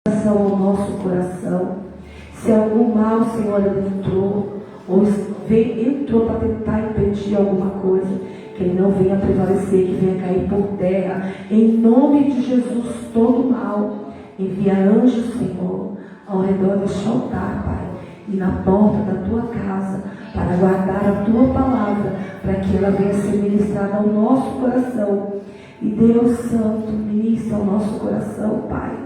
ao nosso coração. Se algum mal, Senhor, entrou, ou entrou para tentar impedir alguma coisa, que ele não venha prevalecer, que venha cair por terra. Em nome de Jesus, todo mal, envia anjos, Senhor, ao redor deste altar, Pai, e na porta da tua casa, para guardar a tua palavra, para que ela venha ser ministrada ao nosso coração. E Deus Santo, ministra ao nosso coração, Pai,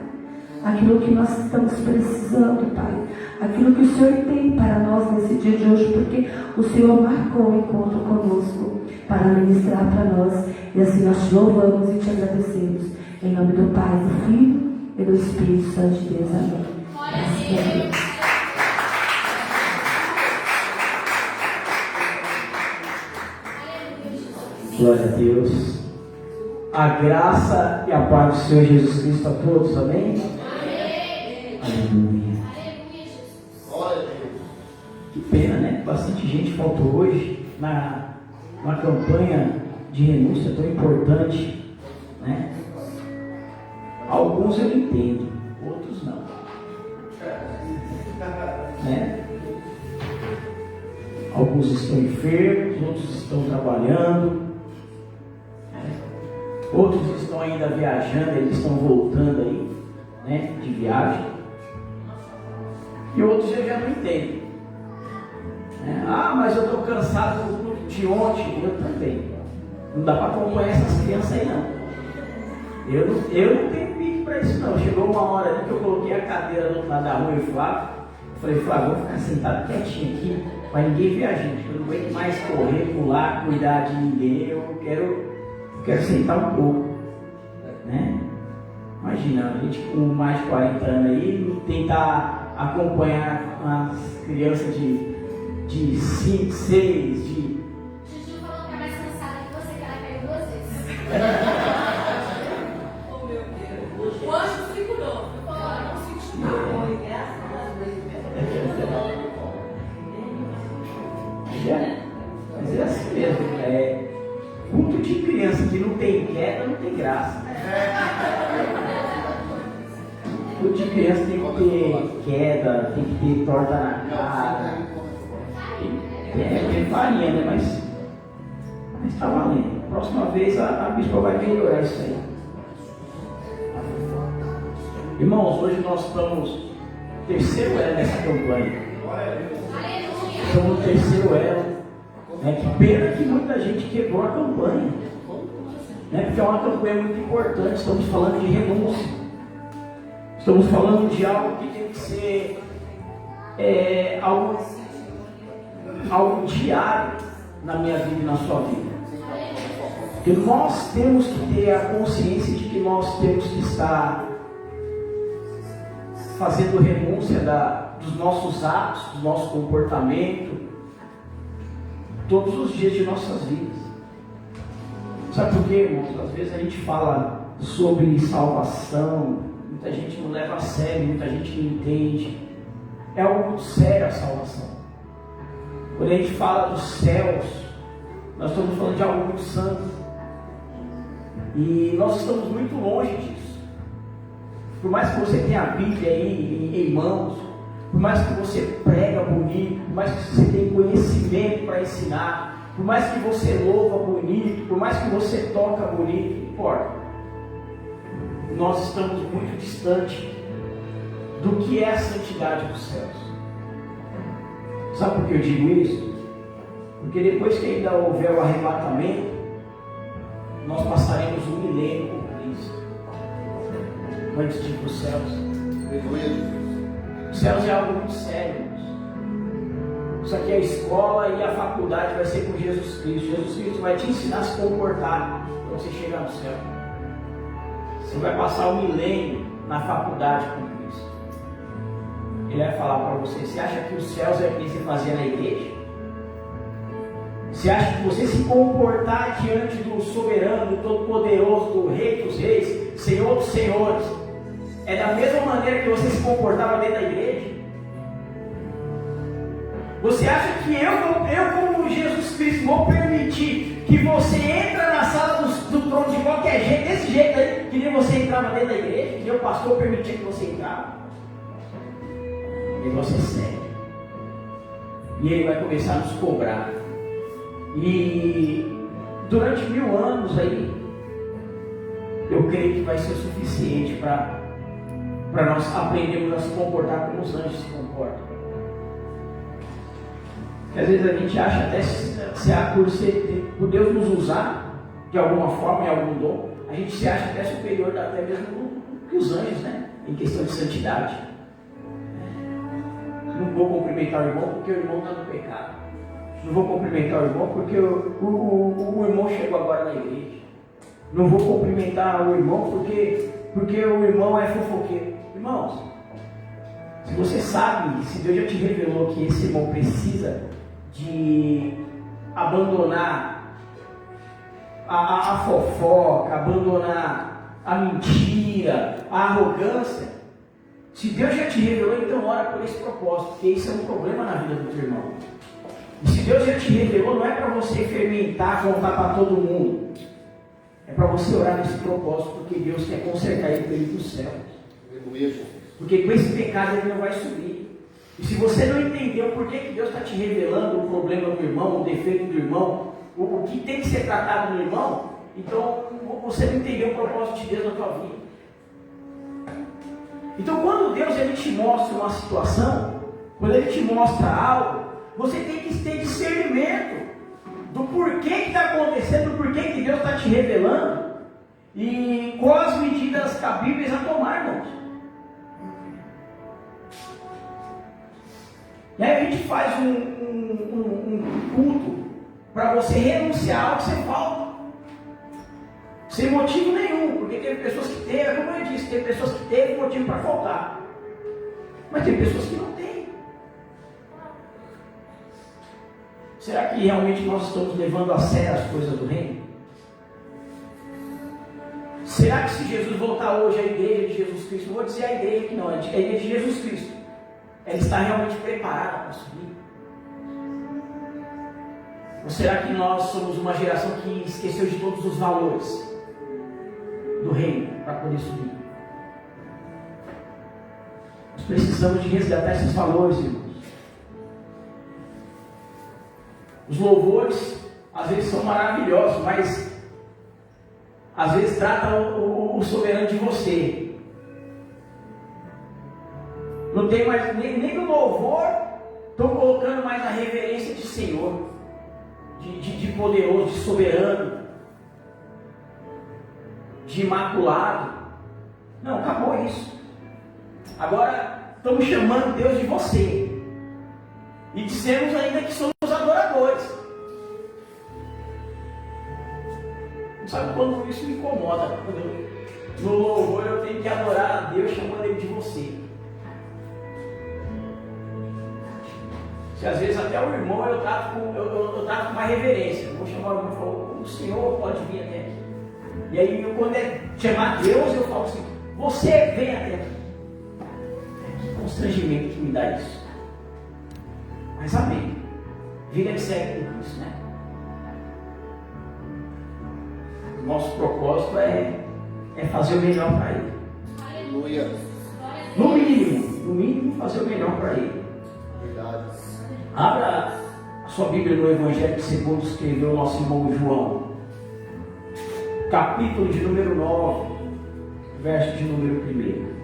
aquilo que nós estamos precisando, Pai, aquilo que o Senhor tem para nós nesse dia de hoje, porque o Senhor marcou o encontro conosco para ministrar para nós, e assim nós te louvamos e te agradecemos, em nome do Pai, do Filho e do Espírito Santo de Deus. Amém. Glória a Deus. A graça e a paz do Senhor Jesus Cristo a todos, amém? Amém. Aleluia. Glória a Deus. Que pena, né? Bastante gente faltou hoje numa campanha de renúncia tão importante, né? Alguns eu entendo, outros não. Né? Alguns estão enfermos, outros estão trabalhando. Outros estão ainda viajando, eles estão voltando aí, né, de viagem. E outros eu já não entendo. Mas eu estou cansado do culto de ontem. Eu também. Não dá para acompanhar essas crianças aí não. Eu não tenho pique para isso não. Chegou uma hora ali que eu coloquei a cadeira do outro lado da rua e Flávio. Eu falei, Flávio, vou ficar sentado quietinho aqui, para ninguém ver a gente. Eu não aguento mais correr, pular, cuidar de ninguém. Eu quero sentar um pouco, né? Imagina, a gente com mais de 40 anos aí, tentar acompanhar as crianças de 5, 6, de... Juju falou que é mais cansada que você, que ela caiu 2 vezes. Oh, meu Deus. O anjo segurou. Não se estimou. Graças a Deus. Mas é assim mesmo, culto de criança que não tem queda, não tem graça. Culto de criança tem que ter queda, tem que ter torta na cara. Tem farinha, né? Mas tá valendo. Próxima vez a bispa vai melhorar isso aí. Irmãos, hoje nós estamos no terceiro elo nessa campanha. Estamos no terceiro elo. Que pena que muita gente quebrou a campanha, né? Porque é uma campanha muito importante. Estamos falando de renúncia, estamos falando de algo que tem que ser algo diário na minha vida e na sua vida. Porque nós temos que ter a consciência de que nós temos que estar fazendo renúncia dos nossos atos, do nosso comportamento, todos os dias de nossas vidas. Sabe por quê, irmãos? Às vezes a gente fala sobre salvação, muita gente não leva a sério, muita gente não entende. É algo muito sério a salvação. Quando a gente fala dos céus, nós estamos falando de algo muito santo. E nós estamos muito longe disso. Por mais que você tenha a Bíblia aí em mãos, por mais que você prega bonito, por mais que você tenha conhecimento para ensinar, por mais que você louva bonito, por mais que você toca bonito, não importa. Nós estamos muito distante do que é a santidade dos céus. Sabe por que eu digo isso? Porque depois que ainda houver o arrebatamento, nós passaremos um milênio com Cristo antes de ir para os céus. Os céus é algo muito sério. Isso aqui é a escola e a faculdade vai ser com Jesus Cristo. Jesus Cristo vai te ensinar a se comportar para você chegar no céu. Você vai passar um milênio na faculdade com Cristo. Ele vai falar para você: você acha que os céus é o que você fazia na igreja? Você acha que você se comportar diante do soberano, do todo-poderoso, do Rei dos Reis, Senhor dos Senhores, é da mesma maneira que você se comportava dentro da igreja? Você acha que eu como Jesus Cristo, vou permitir que você entre na sala do trono de qualquer jeito, desse jeito aí, que nem você entrava dentro da igreja, que o pastor permitia que você entrava. O negócio é sério. E ele vai começar a nos cobrar. E durante 1000 anos aí, eu creio que vai ser suficiente para nós aprendermos a se comportar como os anjos se comportam. Porque às vezes a gente acha até por Deus nos usar de alguma forma, em algum dom, a gente se acha até superior até mesmo que os anjos, né? Em questão de santidade. Não vou cumprimentar o irmão porque o irmão está no pecado. Não vou cumprimentar o irmão porque o irmão chegou agora na igreja. Não vou cumprimentar o irmão porque o irmão é fofoqueiro. Irmãos, se você sabe, se Deus já te revelou que esse irmão precisa de abandonar a fofoca, abandonar a mentira, a arrogância, se Deus já te revelou, então ora por esse propósito, porque isso é um problema na vida do teu irmão. E se Deus já te revelou, não é para você fermentar, contar para todo mundo. É para você orar nesse propósito, porque Deus quer consertar ele para ele do céu. Porque com esse pecado ele não vai subir. E se você não entendeu por que Deus está te revelando o problema do irmão, o defeito do irmão, o que tem que ser tratado no irmão, então você não entendeu o propósito de Deus na tua vida. Então quando Deus ele te mostra uma situação, quando ele te mostra algo, você tem que ter discernimento do porquê que está acontecendo, do porquê que Deus está te revelando e quais as medidas cabíveis a tomar, irmãos. E aí a gente faz um culto para você renunciar ao que você falta. Sem motivo nenhum, porque tem pessoas que teve, como eu disse, tem pessoas que teve motivo para faltar. Mas tem pessoas que não têm. Será que realmente nós estamos levando a sério as coisas do reino? Será que se Jesus voltar hoje à igreja de Jesus Cristo, vou dizer a igreja que não, a igreja de Jesus Cristo, ela está realmente preparada para subir? Ou será que nós somos uma geração que esqueceu de todos os valores do reino para poder subir? Nós precisamos de resgatar esses valores, irmãos. Os louvores, às vezes, são maravilhosos, mas às vezes tratam o soberano de você. Não tem mais, nem no louvor, estão colocando mais a reverência de Senhor, de poderoso, de soberano, de imaculado. Não, acabou isso. Agora estamos chamando Deus de você. E dizemos ainda que somos adoradores. Não sabe quando isso me incomoda? No louvor eu tenho que adorar a Deus chamando Ele de você. Se às vezes até o irmão eu trato com mais reverência. Eu vou chamar o irmão e falo, o Senhor pode vir até aqui. E aí quando é chamar Deus, eu falo assim, você vem até aqui. Que constrangimento que me dá isso. Mas amém. Vida que segue com Cristo, né? O nosso propósito é fazer o melhor para Ele. Aleluia. No mínimo, fazer o melhor para Ele. Verdade. Abra a sua Bíblia no Evangelho segundo escreveu o nosso irmão João. Capítulo de número 9, verso de número 1.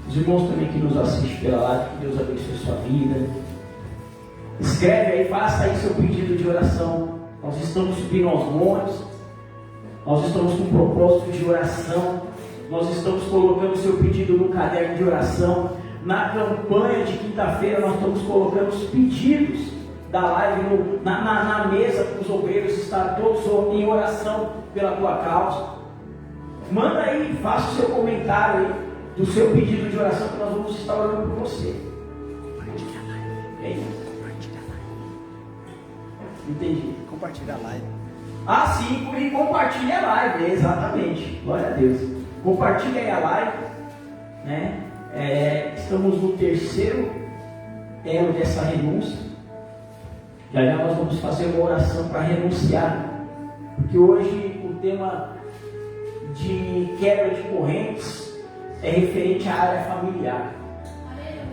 Os irmãos também que nos assistem pela live, que Deus abençoe a sua vida. Escreve aí, faça aí seu pedido de oração. Nós estamos subindo aos montes. Nós estamos com um propósito de oração. Nós estamos colocando o seu pedido no caderno de oração. Na campanha de quinta-feira nós estamos colocando os pedidos da live na mesa para os obreiros estar todos em oração pela tua causa. Manda aí, faça o seu comentário aí do seu pedido de oração que nós vamos estar orando por você. Entendi. Compartilha a live. Ah, sim, e compartilhe a live, exatamente. Glória a Deus. Compartilhe aí a live, né? Estamos no terceiro elo dessa renúncia. Já já nós vamos fazer uma oração para renunciar, porque hoje o tema de quebra de correntes é referente à área familiar.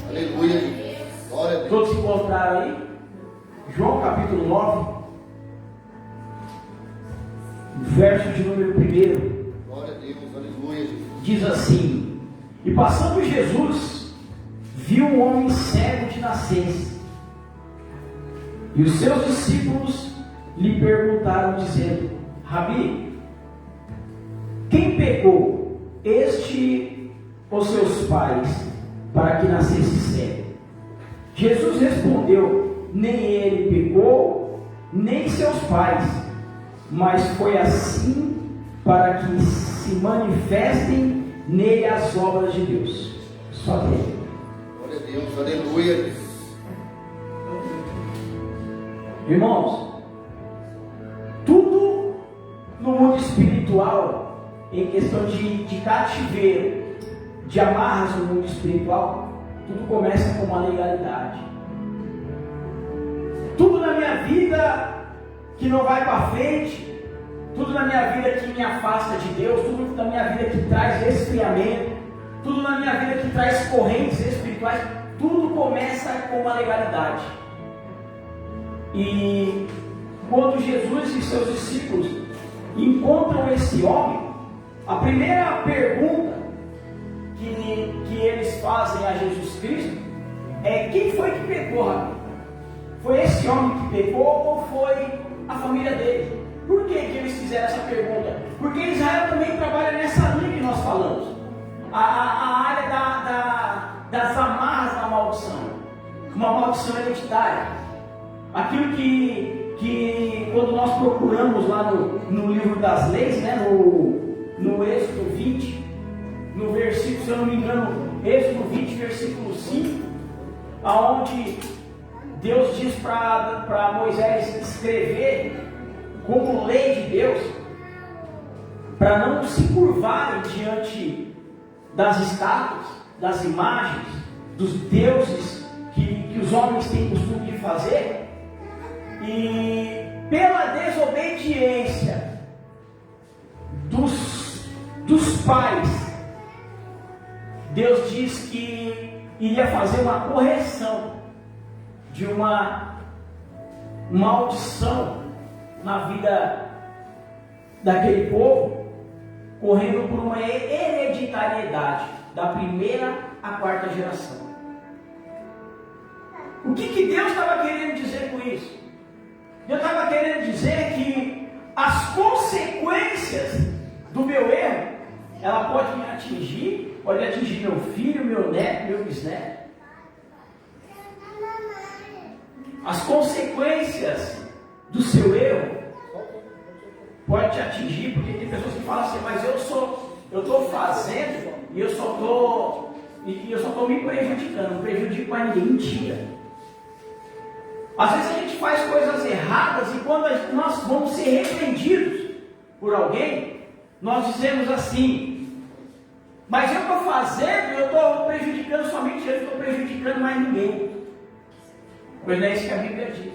Aleluia. Glória a Deus. Todos se encontraram aí? João capítulo 9, verso de número 1. Glória a Deus. Aleluia. Diz assim: E passando Jesus, viu um homem cego de nascença. E os seus discípulos lhe perguntaram, dizendo: Rabi, quem pecou, este ou seus pais, para que nascesse cego? Jesus respondeu: nem ele pecou, nem seus pais, mas foi assim para que se manifestem nele as obras de Deus. Só dele. Glória a Deus. Aleluia. Irmãos, tudo no mundo espiritual, em questão de cativeiro, de amarras no mundo espiritual, tudo começa com uma legalidade. Tudo na minha vida que não vai para frente, tudo na minha vida que me afasta de Deus, tudo na minha vida que traz resfriamento, tudo na minha vida que traz correntes espirituais, tudo começa com uma legalidade. E quando Jesus e seus discípulos encontram esse homem, a primeira pergunta que eles fazem a Jesus Cristo é: quem foi que pecou, Rabi? Foi esse homem que pecou ou foi a família dele? Por que eles fizeram essa pergunta? Porque Israel também trabalha nessa linha que nós falamos, a área das amarras da maldição, uma maldição hereditária. Aquilo que quando nós procuramos lá no livro das leis, né, no Êxodo 20, no versículo, se eu não me engano, Êxodo 20, versículo 5, aonde Deus diz para Moisés escrever como lei de Deus, para não se curvarem diante das estátuas, das imagens, dos deuses que os homens têm costume de fazer. E pela desobediência dos pais, Deus diz que iria fazer uma correção de uma maldição na vida daquele povo, correndo por uma hereditariedade da primeira à quarta geração. O que Deus estava querendo dizer com isso? Deus estava querendo dizer que as consequências do meu erro, ela pode me atingir, pode atingir meu filho, meu neto, meu bisneto. As consequências do seu erro pode te atingir, porque tem pessoas que falam assim: mas eu estou fazendo e eu só estou me prejudicando, não prejudico a ninguém. Mentira. Às vezes a gente faz coisas erradas e quando nós vamos ser repreendidos por alguém, nós dizemos assim: mas eu estou fazendo, eu estou prejudicando somente eu, não estou prejudicando mais ninguém. Pois não é isso que a Bíblia diz.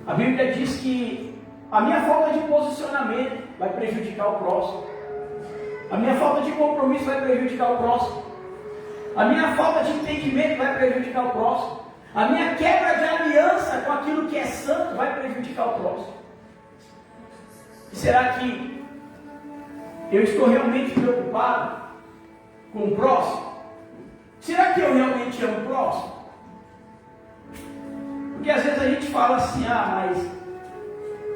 A Bíblia diz que a minha falta de posicionamento vai prejudicar o próximo. A minha falta de compromisso vai prejudicar o próximo. A minha falta de entendimento vai prejudicar o próximo. A minha quebra de aliança com aquilo que é santo vai prejudicar o próximo. E será que eu estou realmente preocupado com o próximo? Será que eu realmente amo o próximo? Porque às vezes a gente fala assim: mas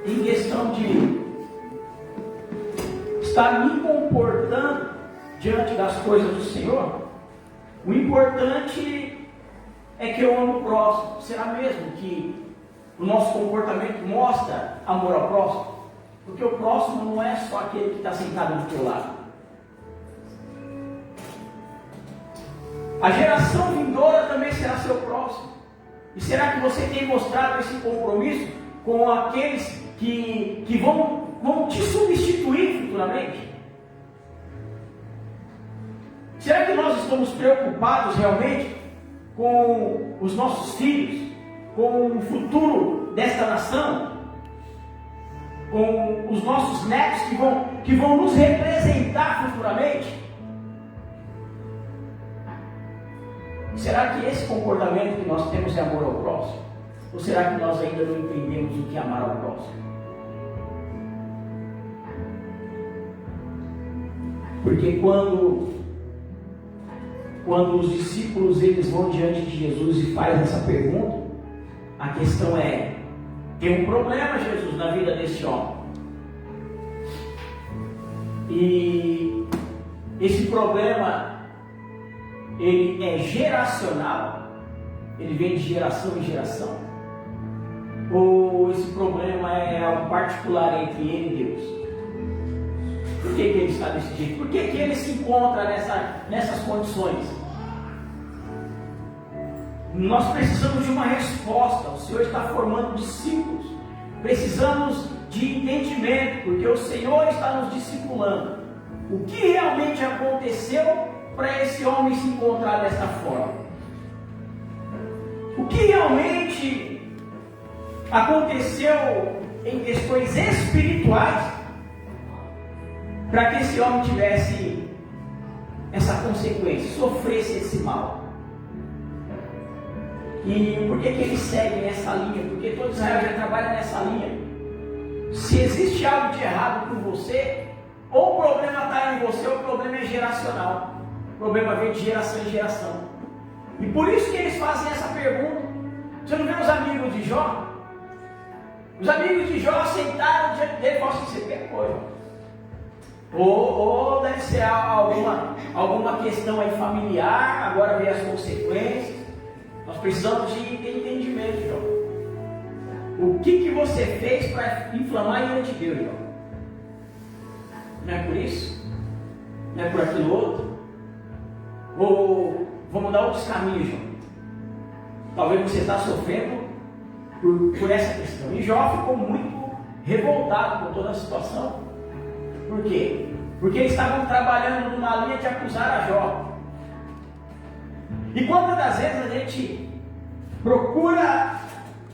em questão de estar me comportando diante das coisas do Senhor, o importante é que eu amo o próximo. Será mesmo que o nosso comportamento mostra amor ao próximo? Porque o próximo não é só aquele que está sentado do teu lado. A geração vindoura também será seu próximo. E será que você tem mostrado esse compromisso com aqueles que vão te substituir futuramente? Será que nós estamos preocupados realmente com os nossos filhos? com o futuro desta nação, com os nossos netos que vão nos representar futuramente? Será que esse comportamento que nós temos é amor ao próximo? Ou será que nós ainda não entendemos o que é amar ao próximo? Porque quando os discípulos eles vão diante de Jesus e fazem essa pergunta, a questão é: tem um problema, Jesus, na vida desse homem. E esse problema, ele é geracional, ele vem de geração em geração, ou esse problema é algo particular entre ele e Deus? Por que ele está desse jeito? Por que ele se encontra nessas condições? Nós precisamos de uma resposta. O Senhor está formando discípulos. Precisamos de entendimento, porque o Senhor está nos discipulando. O que realmente aconteceu para esse homem se encontrar dessa forma? O que realmente aconteceu em questões espirituais para que esse homem tivesse essa consequência, sofresse esse mal? E por que ele segue nessa linha? Porque todo Israel já trabalha nessa linha. Se existe algo de errado com você, ou o problema está em você, ou o problema é geracional. O problema vem de geração em geração. E por isso que eles fazem essa pergunta. Você não vê os amigos de Jó? Os amigos de Jó aceitaram diante dele e falaram assim: você pecou, Jó. Ou deve ser alguma questão aí familiar, agora vem as consequências. Nós precisamos de entendimento, Jó. O que você fez para inflamar a ira de Deus, Jó? Não é por isso? Não é por aquilo outro? Ou vamos dar outros caminhos, Jó? Talvez você está sofrendo por essa questão. E Jó ficou muito revoltado com toda a situação. Por quê? Porque eles estavam trabalhando numa linha de acusar a Jó. E quantas das vezes a gente procura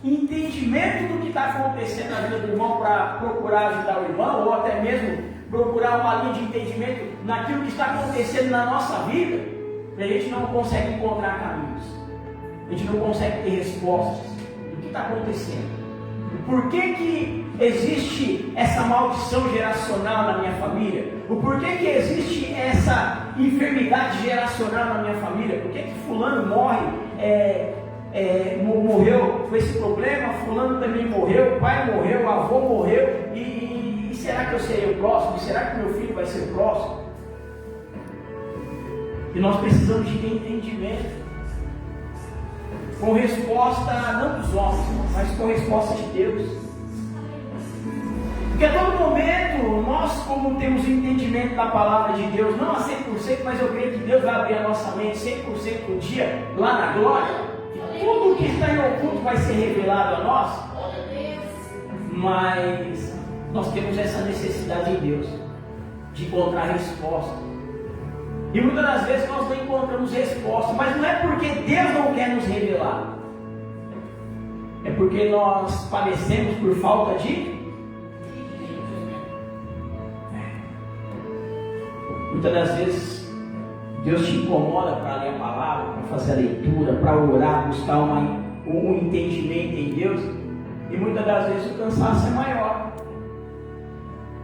entendimento do que está acontecendo na vida do irmão para procurar ajudar o irmão, ou até mesmo procurar uma linha de entendimento naquilo que está acontecendo na nossa vida, e a gente não consegue encontrar caminhos, a gente não consegue ter respostas do que está acontecendo. Por que existe essa maldição geracional na minha família? O porquê que existe essa enfermidade geracional na minha família? Por que fulano morre, morreu com esse problema, fulano também morreu, o pai morreu, o avô morreu, e será que eu serei o próximo? E será que meu filho vai ser o próximo? E nós precisamos de ter entendimento, com resposta não dos homens, mas com resposta de Deus. Porque a todo momento, nós como temos o entendimento da palavra de Deus, não a 100%, mas eu creio que Deus vai abrir a nossa mente 100% um dia, lá na glória, que tudo que está em oculto vai ser revelado a nós. Mas nós temos essa necessidade em Deus, de encontrar resposta. E muitas das vezes nós não encontramos resposta, mas não é porque Deus não quer nos revelar, é porque nós padecemos por falta de. Muitas das vezes Deus te incomoda para ler a palavra, para fazer a leitura, para orar, buscar um entendimento em Deus, e muitas das vezes o cansaço é maior.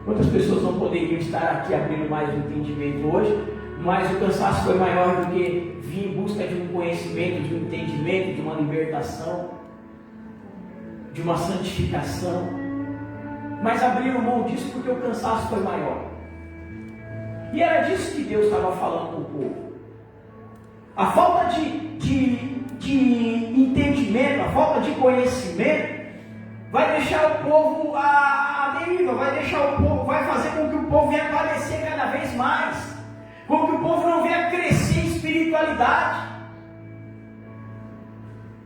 Quantas pessoas não poderiam estar aqui abrindo mais um entendimento hoje, mas o cansaço foi maior do que vir em busca de um conhecimento, de um entendimento, de uma libertação, de uma santificação. Mas abriram mão disso porque o cansaço foi maior. E era disso que Deus estava falando com o povo. A falta de entendimento, a falta de conhecimento vai deixar o povo à deriva, vai fazer com que o povo venha padecer cada vez mais, com que o povo não venha crescer em espiritualidade,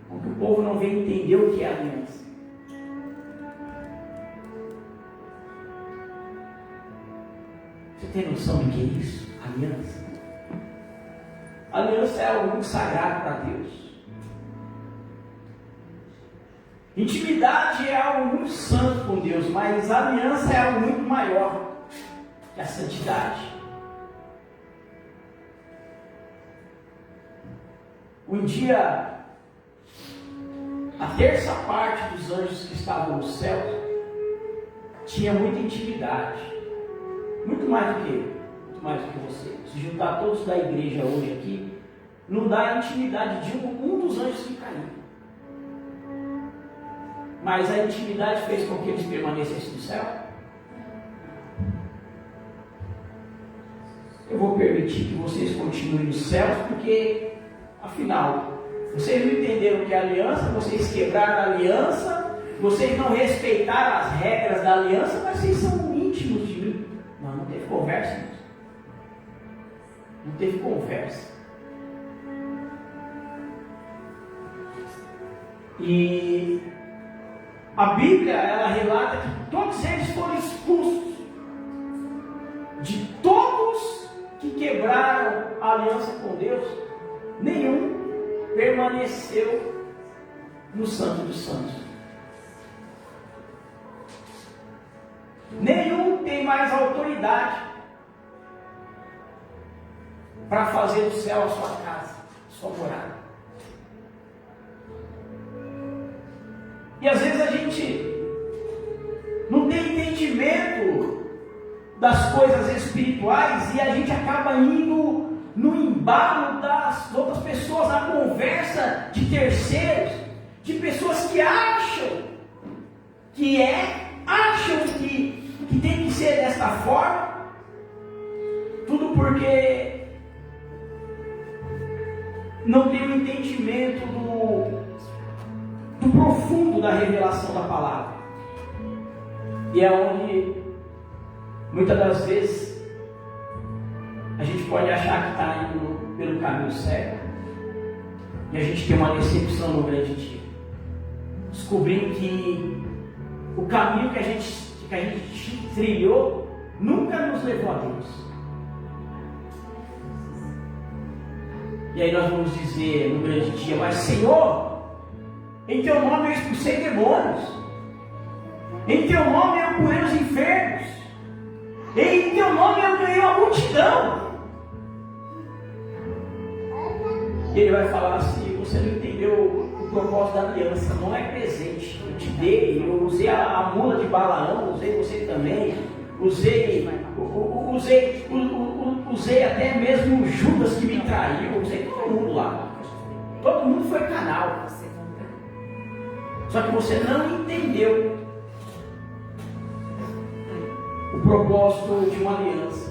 com que o povo não venha entender o que é aliança. Você tem noção do que é isso? Aliança. Aliança é algo muito sagrado para Deus. Intimidade é algo muito santo com Deus, mas a aliança é algo muito maior que a santidade. Um dia, a terça parte dos anjos que estavam no céu tinha muita intimidade, muito mais do que você. Se juntar todos da igreja hoje aqui, não dá a intimidade de um dos anjos que caiu. Mas a intimidade fez com que eles permanecessem no céu. Eu vou permitir que vocês continuem no céu, porque afinal, vocês não entenderam que a aliança, vocês quebraram a aliança, vocês não respeitaram as regras da aliança, mas vocês são íntimos de mim. Não teve conversa nisso. Não teve conversa. E a Bíblia, ela relata que todos eles foram expulsos. De todos que quebraram a aliança com Deus, nenhum permaneceu no Santo dos Santos. Nenhum tem mais autoridade para fazer do céu a sua casa, a sua morada. E às vezes a gente não tem entendimento das coisas espirituais e a gente acaba indo no embalo das outras pessoas, na conversa de terceiros, de pessoas que acham que tem que ser desta forma, tudo porque não tem o entendimento do profundo da revelação da palavra. E é onde muitas das vezes a gente pode achar que está indo pelo caminho certo e a gente tem uma decepção no grande dia, descobrindo que o caminho que a gente trilhou nunca nos levou a Deus. E aí nós vamos dizer no grande dia: mas Senhor, em teu nome eu expulsei demônios, em teu nome eu curei os enfermos, em teu nome eu ganhei uma multidão. E ele vai falar assim: você não entendeu o propósito da aliança, não é presente. Eu te dei, eu usei a mula de Balaão, usei você também, usei até mesmo o Judas que me traiu, usei todo mundo lá. Todo mundo foi canal. Só que você não entendeu o propósito de uma aliança.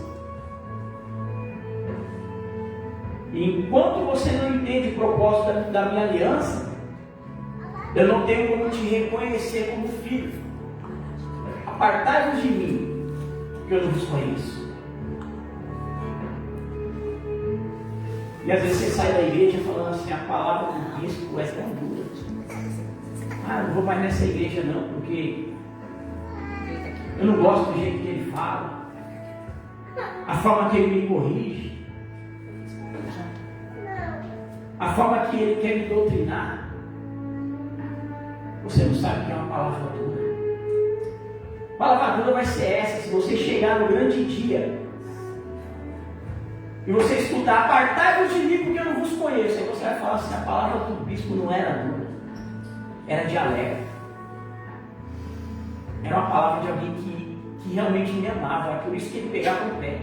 E enquanto você não entende o propósito da minha aliança, eu não tenho como te reconhecer como filho. Apartai-vos de mim, que eu não vos conheço. E às vezes você sai da igreja falando assim: a palavra do bispo é tão dura. Não vou mais nessa igreja não, porque eu não gosto do jeito que ele fala, a forma que ele me corrige, a forma que ele quer me doutrinar. Você não sabe o que é uma palavra dura. A palavra dura vai ser essa: se você chegar no grande dia e você escutar, apartai-vos de mim porque eu não vos conheço, aí você vai falar assim: a palavra do bispo não era dura, era de alerta. Era uma palavra de alguém que realmente me amava. É por isso que ele pegava no pé.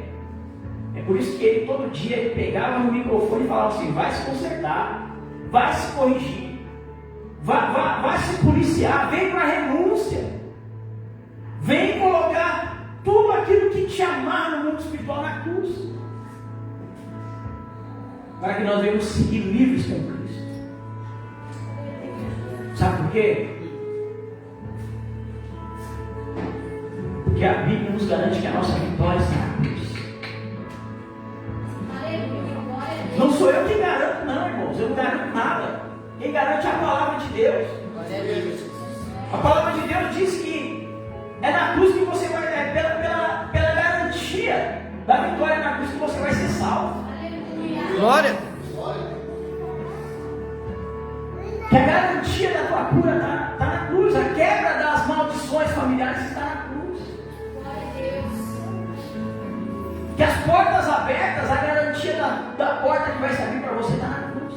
É por isso que ele todo dia ele pegava no microfone e falava assim: vai se consertar, vai se corrigir, vai se policiar, vem para a renúncia, vem colocar tudo aquilo que te amarra no mundo espiritual na cruz, para que nós venhamos seguir livres com Cristo. Sabe por quê? Porque a Bíblia nos garante que a nossa vitória está na cruz. Não sou eu que garanto, não, irmãos. Eu não garanto nada. Quem garante é a palavra de Deus. A palavra de Deus diz que é na cruz que você vai, pela garantia da vitória na cruz, que você vai ser salvo. Glória! Que a garantia da tua cura está na cruz. portas abertas, a garantia da porta que vai se abrir para você está na cruz.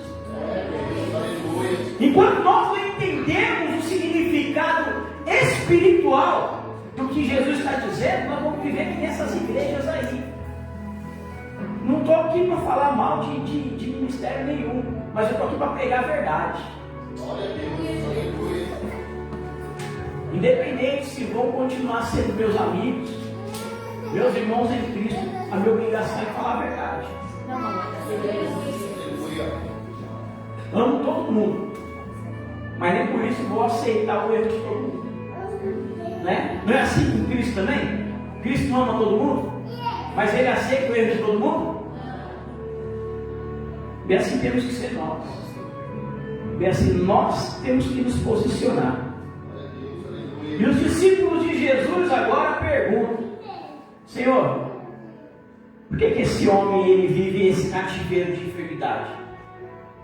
Enquanto nós não entendemos o significado espiritual do que Jesus está dizendo, nós vamos viver aqui nessas igrejas aí. Não estou aqui para falar mal de ministério nenhum, mas eu estou aqui para pregar a verdade. Independente se vão continuar sendo meus amigos, meus irmãos em Cristo, a minha obrigação é falar a verdade. Amo todo mundo, mas nem por isso vou aceitar o erro de todo mundo. Né? Não é assim com Cristo também? Cristo não ama todo mundo, mas Ele aceita o erro de todo mundo? E assim temos que ser nós. E assim nós temos que nos posicionar. E os discípulos de Jesus agora perguntam: Senhor, por que esse homem ele vive esse cativeiro de enfermidade?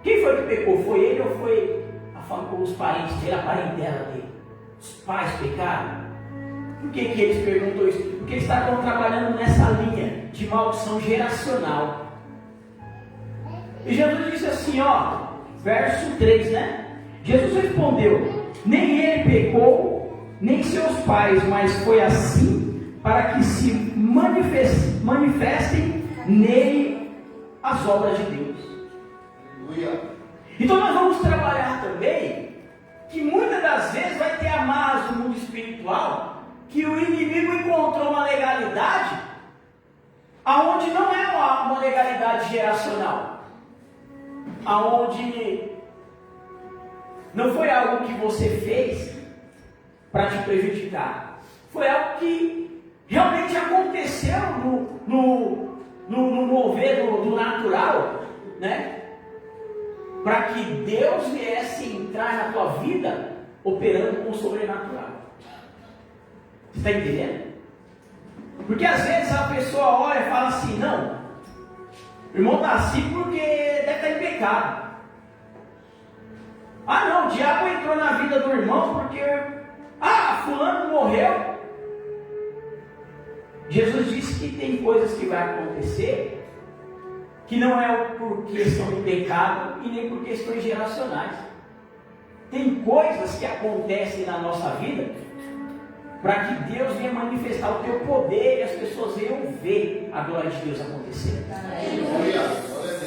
Quem foi que pecou? Foi ele ou foi os parentes dele, a parentela dele? Os pais pecaram? Por que eles perguntam isso? Porque eles estavam trabalhando nessa linha de maldição geracional. E Jesus disse assim, ó, verso 3, né? Jesus respondeu: nem ele pecou, nem seus pais, mas foi assim para que se manifestem nele as obras de Deus. Então nós vamos trabalhar também que muitas das vezes vai ter amarras no mundo espiritual que o inimigo encontrou uma legalidade aonde não é uma legalidade geracional, aonde não foi algo que você fez para te prejudicar, foi algo que realmente aconteceu no mover do natural, né? Para que Deus viesse entrar na tua vida operando com o sobrenatural. Você está entendendo? Porque às vezes a pessoa olha e fala assim: não, o irmão está assim porque deve estar em pecado. Ah não, o diabo entrou na vida do irmão porque fulano morreu. Jesus disse que tem coisas que vai acontecer que não é por questão de pecado e nem por questões geracionais. Tem coisas que acontecem na nossa vida para que Deus venha manifestar o teu poder e as pessoas venham ver a glória de Deus acontecer.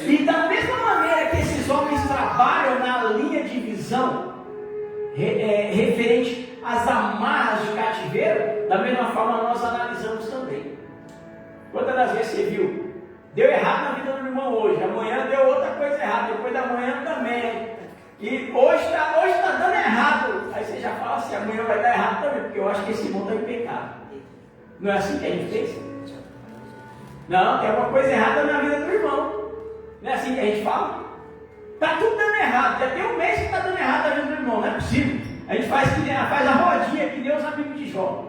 E da mesma maneira que esses homens trabalham na linha de visão referente às amarras de cativeiro, da mesma forma nós analisamos também. Quantas das vezes você viu? Deu errado na vida do irmão hoje, amanhã deu outra coisa errada, depois da manhã também. E hoje está dando errado. Aí você já fala assim: amanhã vai dar errado também, porque eu acho que esse irmão está em pecado. Não é assim que a gente fez? Não, tem alguma coisa errada na vida do irmão. Não é assim que a gente fala? Está tudo dando errado, já tem um mês que está dando errado na vida do irmão, não é possível. A gente faz a rodinha que nem os amigos de Jó,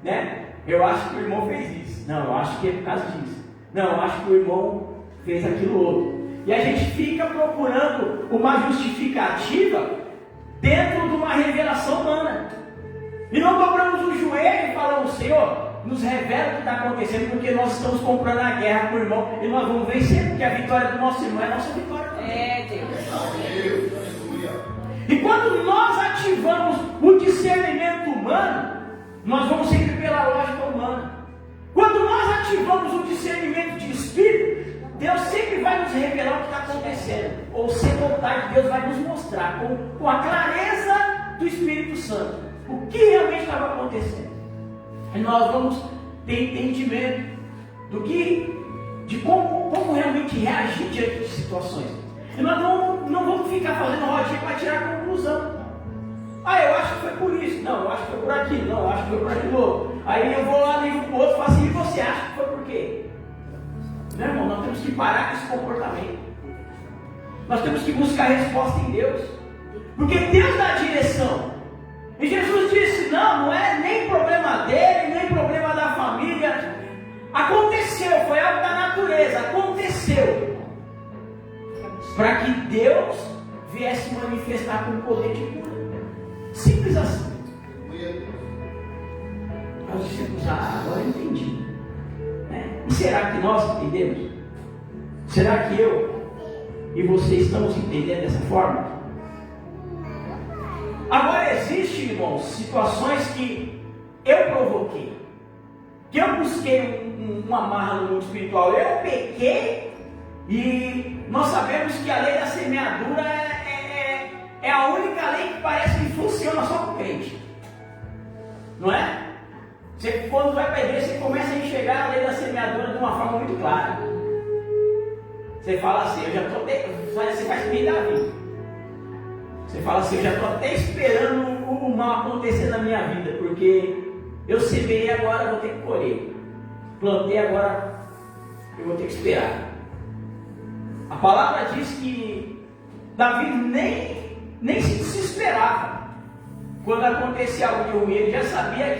né? Eu acho que o irmão fez isso. Não, eu acho que é por causa disso. Não, eu acho que o irmão fez aquilo outro. E a gente fica procurando uma justificativa dentro de uma revelação humana. E não dobramos o joelho e falamos: Senhor, nos revela o que está acontecendo, porque nós estamos comprando a guerra com o irmão e nós vamos vencer, porque a vitória do nosso irmão é a nossa vitória também. É Deus. E quando nós ativamos o discernimento humano, nós vamos sempre pela lógica humana. Quando nós ativamos o discernimento de espírito, Deus sempre vai nos revelar o que está acontecendo, ou sem vontade, Deus vai nos mostrar com a clareza do Espírito Santo o que realmente estava acontecendo. E nós vamos ter entendimento de como realmente reagir diante de situações. E nós não vamos ficar fazendo rodinha para tirar a conclusão. Eu acho que foi por isso. Não, eu acho que foi por aquilo. Não, eu acho que foi por aquilo outro. Aí eu vou lá, ligo para o outro e falo assim: e você acha que foi por quê? Meu irmão, nós temos que parar com esse comportamento. Nós temos que buscar resposta em Deus. Porque Deus dá a direção. E Jesus disse: não é nem problema dele, nem problema da família. Aconteceu, foi algo da natureza. Aconteceu. Para que Deus viesse manifestar com o poder de cura. Simples assim. Os discípulos: agora eu entendi. Isso será que nós entendemos? Será que eu e você estamos entendendo dessa forma? Agora existe, irmãos, situações que eu provoquei, que eu busquei uma amarra no mundo espiritual, eu pequei, e nós sabemos que a lei da semeadura é a única lei que parece que funciona só com crente, não é? Você, quando vai para a igreja, você começa a enxergar a lei da semeadura de uma forma muito clara. Você fala assim, eu já estou, você faz bem da vida. Você fala assim, eu já estou até esperando o mal acontecer na minha vida, porque eu semeei agora, eu vou ter que colher. Plantei agora, eu vou ter que esperar. A palavra diz que Davi nem se desesperava quando acontecia algo de ruim. Ele já sabia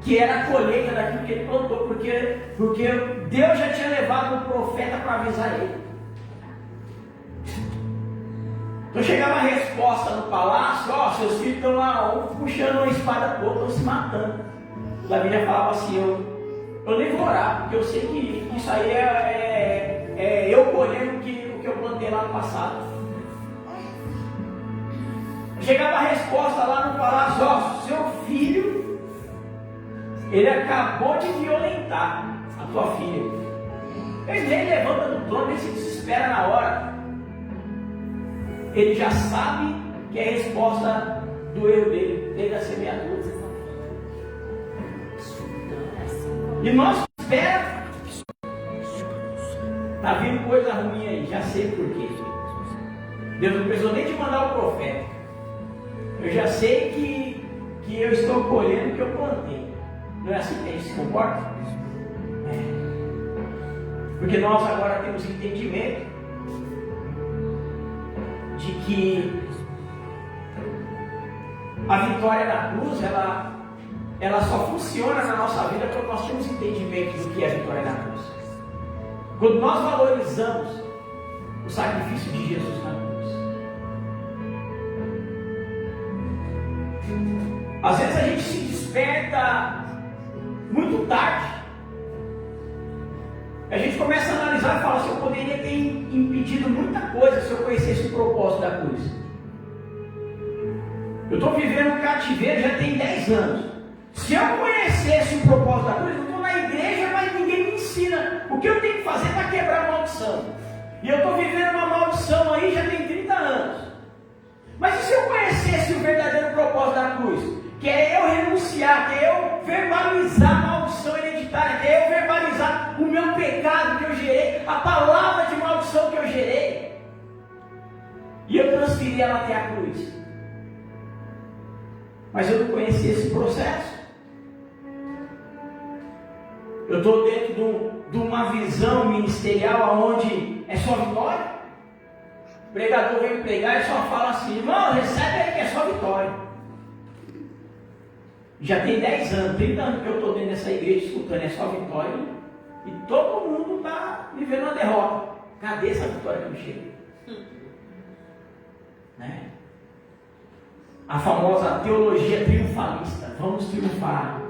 que era a colheita daquilo que ele plantou, porque Deus já tinha levado um profeta para avisar ele. Então chegava a resposta no palácio, ó, seus filhos estão lá, um puxando uma espada para o outro, estão se matando. Davi já falava assim, eu nem vou orar, porque eu sei que isso aí é eu colhendo o que eu plantei lá no passado. Chegava a resposta lá no palácio, ó, seu filho, ele acabou de violentar a tua filha. Ele nem levanta do trono, ele se desespera na hora. Ele já sabe que é a resposta do erro dele, desde a semeadura. E nós esperamos. Está vindo coisa ruim aí, já sei por quê. Deus não precisou nem te mandar o profeta. Eu já sei que eu estou colhendo o que eu plantei. Não é assim que a gente se comporta? Porque nós agora temos entendimento de que a vitória da cruz, ela só funciona na nossa vida quando nós temos entendimento do que é a vitória da cruz. Quando nós valorizamos o sacrifício de Jesus na cruz. Às vezes a gente se desperta muito tarde. A gente começa a analisar e fala assim, eu poderia ter impedido muita coisa se eu conhecesse o propósito da cruz. Eu estou vivendo um cativeiro já tem 10 anos. Se eu conhecesse o propósito da cruz, eu estou na igreja, mas ninguém me ensina o que eu tenho que fazer para quebrar a maldição. E eu estou vivendo uma maldição aí já tem 30 anos. Mas e se eu conhecesse o verdadeiro propósito da cruz? Que é eu renunciar, que é eu verbalizar a maldição hereditária, que é eu verbalizar o meu pecado que eu gerei, a palavra de maldição que eu gerei. E eu transferi ela até a cruz. Mas eu não conhecia esse processo. Eu estou dentro de uma visão ministerial onde é só vitória. O pregador vem pregar e só fala assim, irmão, recebe aí que é só vitória. Já tem 10 anos, 30 anos que eu estou dentro dessa igreja escutando, é só vitória. E todo mundo está vivendo uma derrota. Cadê essa vitória que me chega? Né? A famosa teologia triunfalista. Vamos triunfar.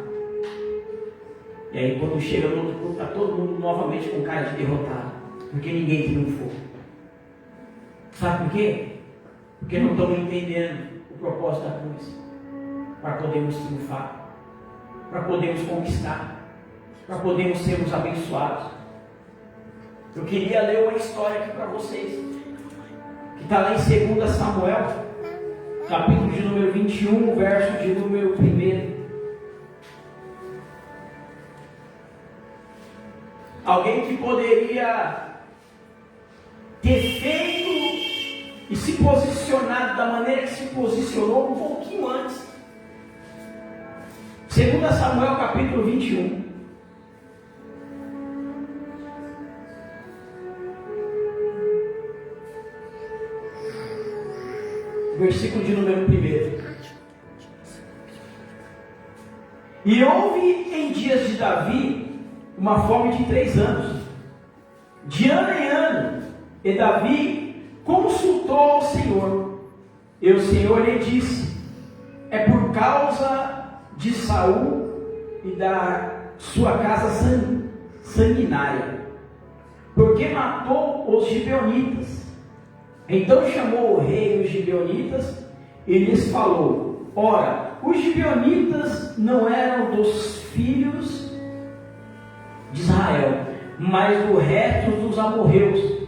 E aí quando chega no outro culto, está todo mundo novamente com cara de derrotado. Porque ninguém triunfou. Sabe por quê? Porque não estamos entendendo o propósito da cruz. Para podermos triunfar, para podermos conquistar, para podermos sermos abençoados. Eu queria ler uma história aqui para vocês, que está lá em 2 Samuel, capítulo de número 21, verso de número 1. Alguém que poderia ter feito e se posicionado da maneira que se posicionou um pouquinho antes. 2 Samuel capítulo 21. Versículo de número 1. E houve em dias de Davi uma fome de 3 anos, de ano em ano, e Davi consultou ao Senhor, e o Senhor lhe disse, é por causa de Saul e da sua casa sanguinária, porque matou os gibeonitas. Então chamou o rei os gibeonitas e lhes falou: ora, os gibeonitas não eram dos filhos de Israel, mas do resto dos amorreus.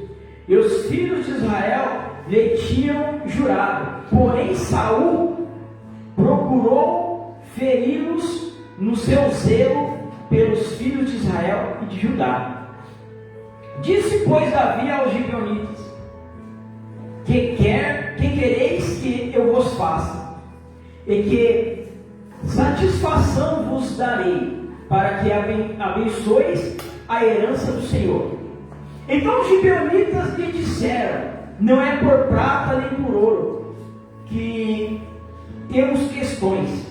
E os filhos de Israel lhe tinham jurado. Porém Saul procurou feri-los no seu zelo pelos filhos de Israel e de Judá. Disse, pois, Davi aos gibeonitas: que quereis que eu vos faça? E que satisfação vos darei, para que abençoeis a herança do Senhor? Então os gibeonitas lhe disseram: não é por prata nem por ouro que temos questões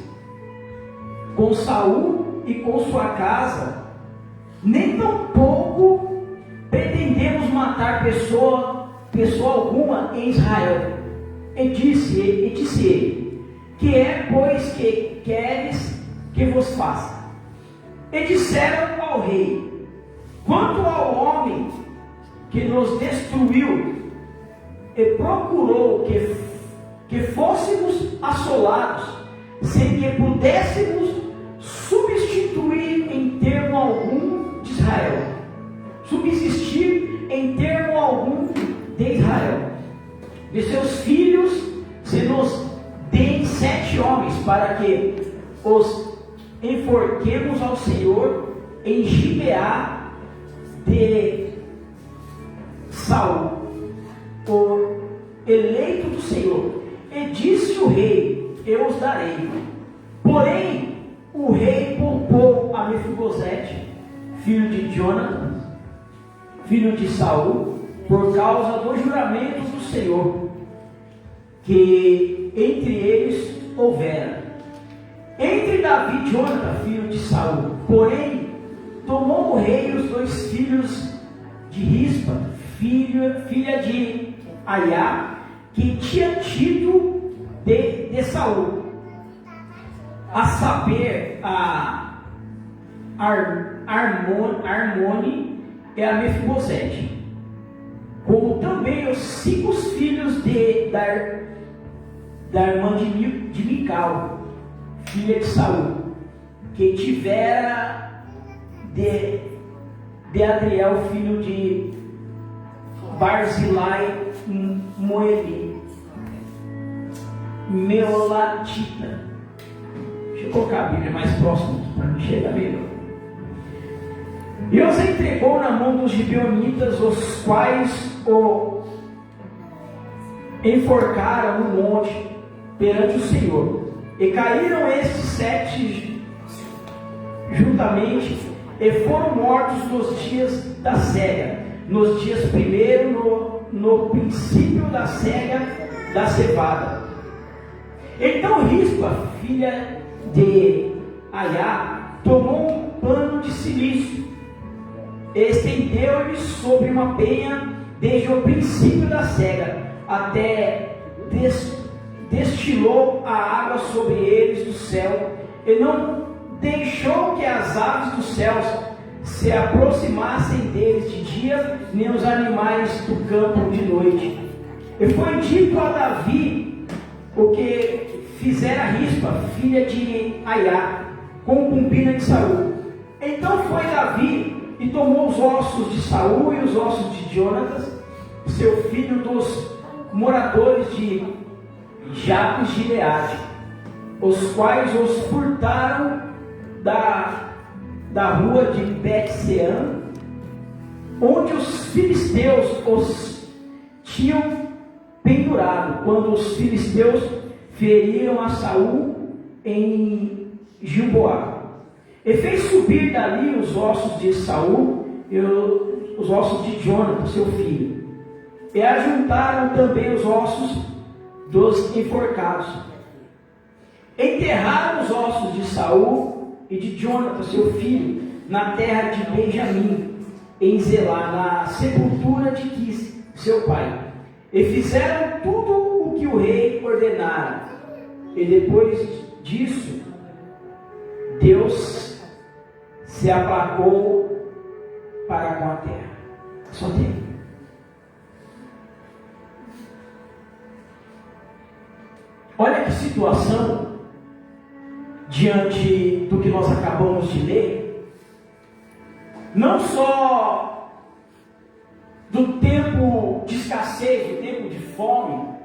com Saul e com sua casa, nem tampouco pretendemos matar pessoa alguma em Israel. E disse ele: que é, pois, que queres que vos faça? E disseram ao rei: quanto ao homem que nos destruiu e procurou que fôssemos assolados, sem que pudéssemos subsistir em termo algum de Israel, de seus filhos se nos deem 7 homens, para que os enforquemos ao Senhor em Gibeá de Saul, o eleito do Senhor. E disse o rei: eu os darei. Porém o rei poupou a Mefibosete, filho de Jonathan, filho de Saul, por causa do juramento do Senhor que entre eles houvera. Entre Davi e Jonathan, filho de Saul, porém tomou o rei os 2 filhos de Rispa, filha de Aiá, que tinha tido de Saul, a saber, a Armone e a Mefibosete, como também os 5 filhos da irmã de Mical, filha de Saul, que tivera de Adriel, filho de Barzilai Moeli, Meolatita. Deixa eu colocar a Bíblia mais próximo para me chegar melhor. E os entregou na mão dos gibeonitas, os quais o enforcaram no monte perante o Senhor. E caíram estes 7 juntamente, e foram mortos nos dias da cega, nos dias primeiro, no princípio da cega da cevada. Então Rispa, filha de Aiá, tomou um pano de silício, estendeu-lhe sobre uma penha desde o princípio da cega, até destilou a água sobre eles do céu, e não deixou que as aves dos céus se aproximassem deles de dia, nem os animais do campo de noite. E foi dito a Davi o que fizera Rispa, filha de Aiá, concubina de Saul. Então foi Davi e tomou os ossos de Saul e os ossos de Jonatas, seu filho, dos moradores de Jabes de Gileade, os quais os furtaram da rua de Bet-Sean, onde os filisteus os tinham pendurado, quando os filisteus feriram a Saul em Gilboá. E fez subir dali os ossos de Saul e os ossos de Jonathan, seu filho. E ajuntaram também os ossos dos enforcados. Enterraram os ossos de Saul e de Jonathan, seu filho, na terra de Benjamim, em Zelá, na sepultura de Quis, seu pai. E fizeram tudo o que o rei ordenara. E depois disso, Deus se aplacou para com a terra. Só tem. Olha que situação diante do que nós acabamos de ler. Não só do tempo de escassez, do tempo de fome,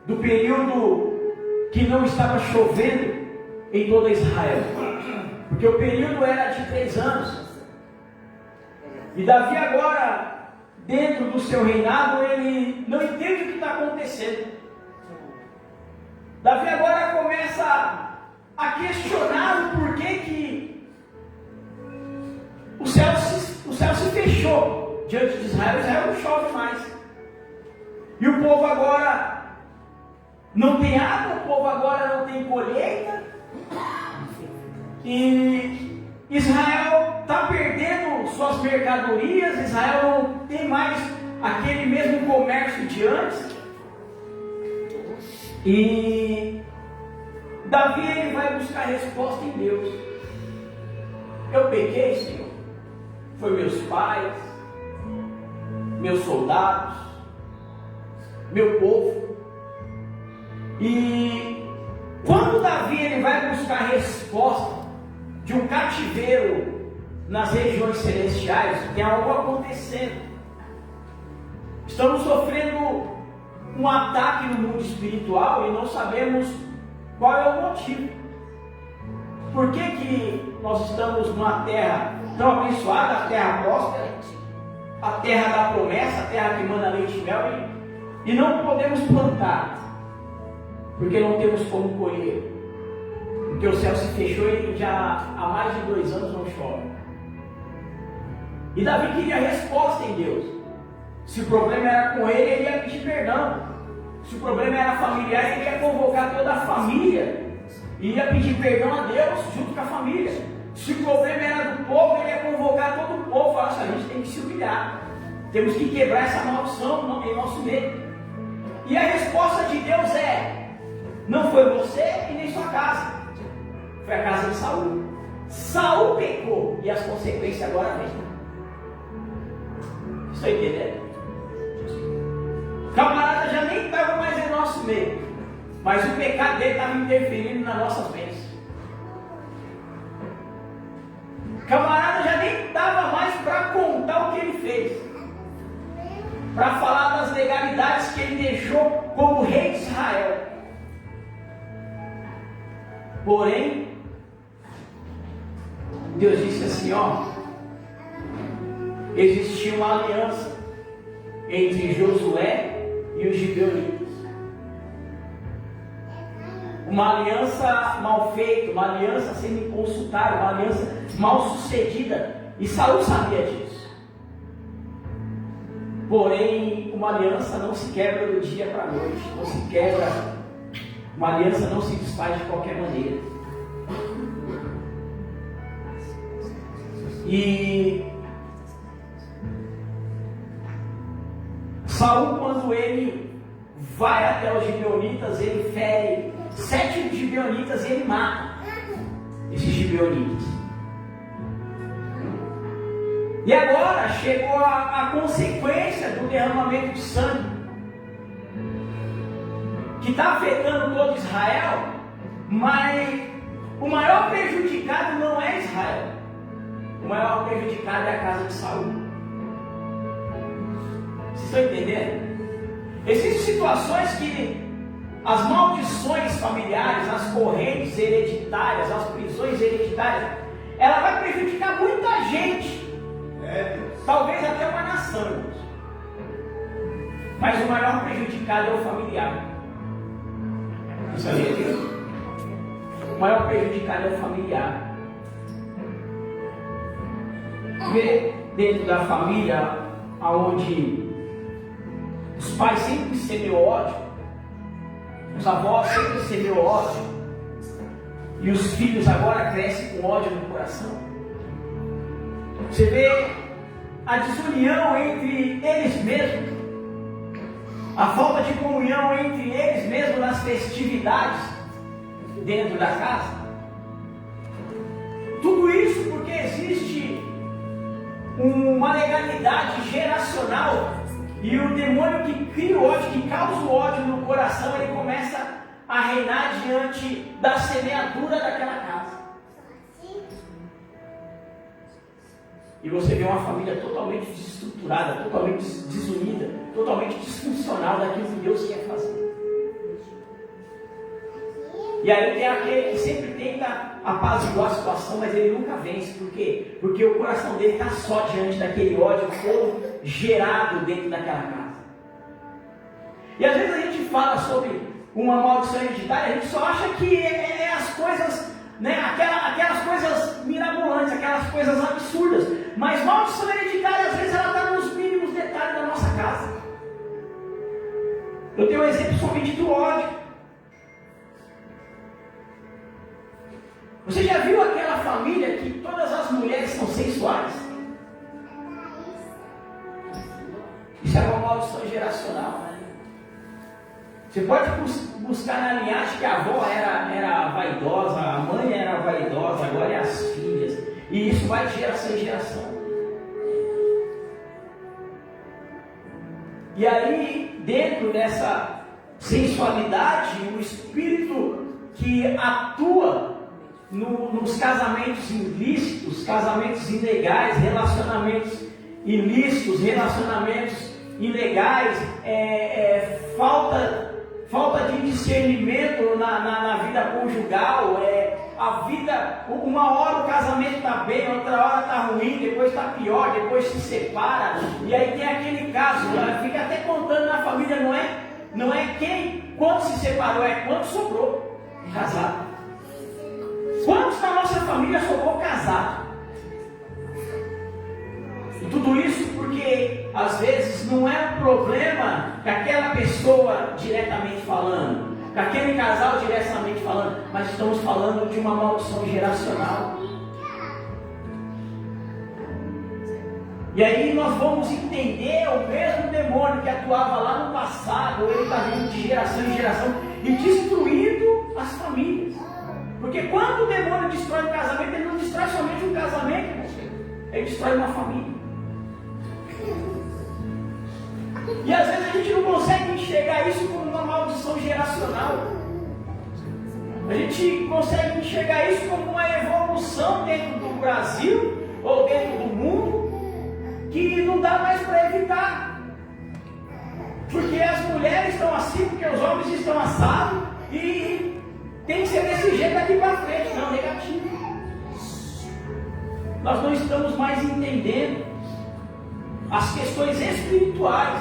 do período que não estava chovendo em toda Israel, porque o período era de 3 anos. E Davi agora, dentro do seu reinado, ele não entende o que está acontecendo. Davi agora começa a questionar o porquê que o céu se fechou diante de Israel. Israel não chove mais. E o povo agora não tem água, o povo agora não tem colheita. E Israel está perdendo suas mercadorias. Israel não tem mais aquele mesmo comércio de antes. E Davi ele vai buscar resposta em Deus. Eu pequei, Senhor. Foi meus pais, meus soldados, meu povo. E quando Davi ele vai buscar resposta de um cativeiro nas regiões celestiais, tem algo acontecendo. Estamos sofrendo um ataque no mundo espiritual e não sabemos qual é o motivo. Por que nós estamos numa terra tão abençoada, a terra próspera, a terra da promessa, a terra que manda leite e mel, e não podemos plantar, porque não temos como colher, porque o céu se fechou e já há mais de 2 anos não chove. E Davi queria resposta em Deus. Se o problema era com ele, ele ia pedir perdão. Se o problema era familiar, ele ia convocar toda a família e ia pedir perdão a Deus junto com a família. Se o problema era do povo, ele ia convocar todo o povo. Falar assim: a gente tem que se humilhar, temos que quebrar essa maldição em nosso meio. E a resposta de Deus é: não foi você e nem sua casa, foi a casa de Saul. Saul pecou e as consequências agora vêm. Estou entendendo? O camarada já nem estava mais em nosso meio, mas o pecado dele estava interferindo nas nossas bênçãos. O camarada já nem estava mais para contar o que ele fez, para falar das legalidades que ele deixou como rei de Israel. Porém, Deus disse assim: ó, existia uma aliança entre Josué e os gibeonitas. Uma aliança mal feita, uma aliança sem me consultar, uma aliança mal sucedida. E Saul sabia disso. Porém, uma aliança não se quebra do dia para a noite, não se quebra. Uma aliança não se desfaz de qualquer maneira. E Saul, quando ele vai até os gibeonitas, ele fere 7 gibeonitas e ele mata esses gibeonitas. E agora chegou a consequência do derramamento de sangue, que está afetando todo Israel, mas o maior prejudicado não é Israel. O maior prejudicado é a casa de Saul. Vocês estão entendendo? Existem situações que as maldições familiares, as correntes hereditárias, as prisões hereditárias, ela vai prejudicar muita gente. Talvez até uma nação. Mas o maior prejudicado é o familiar. Você sabia disso? O maior prejudicado é o familiar. Vê dentro da família onde os pais sempre semeiam ódio, os avós sempre semeiam ódio, e os filhos agora crescem com ódio no coração. Você vê a desunião entre eles mesmos, a falta de comunhão entre eles mesmos nas festividades dentro da casa. Tudo isso porque existe uma legalidade geracional. E o demônio que cria o ódio, que causa o ódio no coração, ele começa a reinar diante da semeadura daquela casa. E você vê uma família totalmente desestruturada, totalmente desunida, totalmente disfuncional daquilo que Deus quer fazer. E aí tem aquele que sempre tenta apaziguar a situação, mas ele nunca vence. Por quê? Porque o coração dele está só diante daquele ódio todo gerado dentro daquela casa. E às vezes a gente fala sobre uma maldição hereditária, a gente só acha que é as coisas, né, aquelas coisas mirabolantes, aquelas coisas absurdas. Mas maldição hereditária, às vezes, ela está nos mínimos detalhes da nossa casa. Eu tenho um exemplo somente do ódio. Você já viu aquela família que todas as mulheres são sensuais? Isso é uma maldição geracional. Você pode buscar na linhagem que a avó era vaidosa, a mãe era vaidosa, agora é as filhas. E isso vai de geração em geração. E aí, dentro dessa sensualidade, o espírito que atua nos casamentos ilícitos, casamentos ilegais, relacionamentos ilícitos, relacionamentos ilegais, falta de discernimento na vida conjugal, a vida, uma hora o casamento está bem, outra hora está ruim, depois está pior, depois se separa, e aí tem aquele caso, fica até contando na família, não é quando se separou, é quando sobrou casado. Quantos na nossa família sobrou casado? E tudo isso porque às vezes não é um problema com aquela pessoa diretamente falando, com aquele casal diretamente falando, mas estamos falando de uma maldição geracional. E aí nós vamos entender o mesmo demônio que atuava lá no passado, ele está vindo de geração em geração e destruindo as famílias. Porque quando o demônio destrói um casamento, ele não destrói somente um casamento, ele destrói uma família. E às vezes a gente não consegue enxergar isso como uma maldição geracional. A gente consegue enxergar isso como uma evolução dentro do Brasil ou dentro do mundo que não dá mais para evitar. Porque as mulheres estão assim, porque os homens estão assados e tem que ser desse jeito daqui para frente, não negativo. Nós não estamos mais entendendo as questões espirituais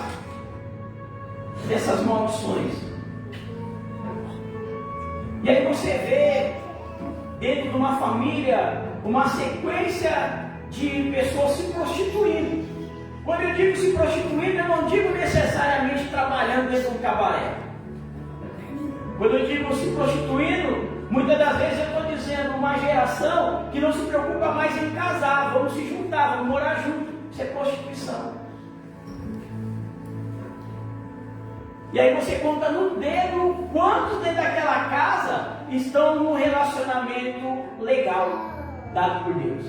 dessas maldições. E aí você vê dentro de uma família uma sequência de pessoas se prostituindo. Quando eu digo se prostituindo, eu não digo necessariamente trabalhando dentro de um cabaré. Quando eu digo se prostituindo, muitas das vezes eu estou dizendo uma geração que não se preocupa mais em casar, vamos se juntar, vamos morar junto. Isso é prostituição. E aí você conta no dedo quantos dentro daquela casa estão num relacionamento legal, dado por Deus.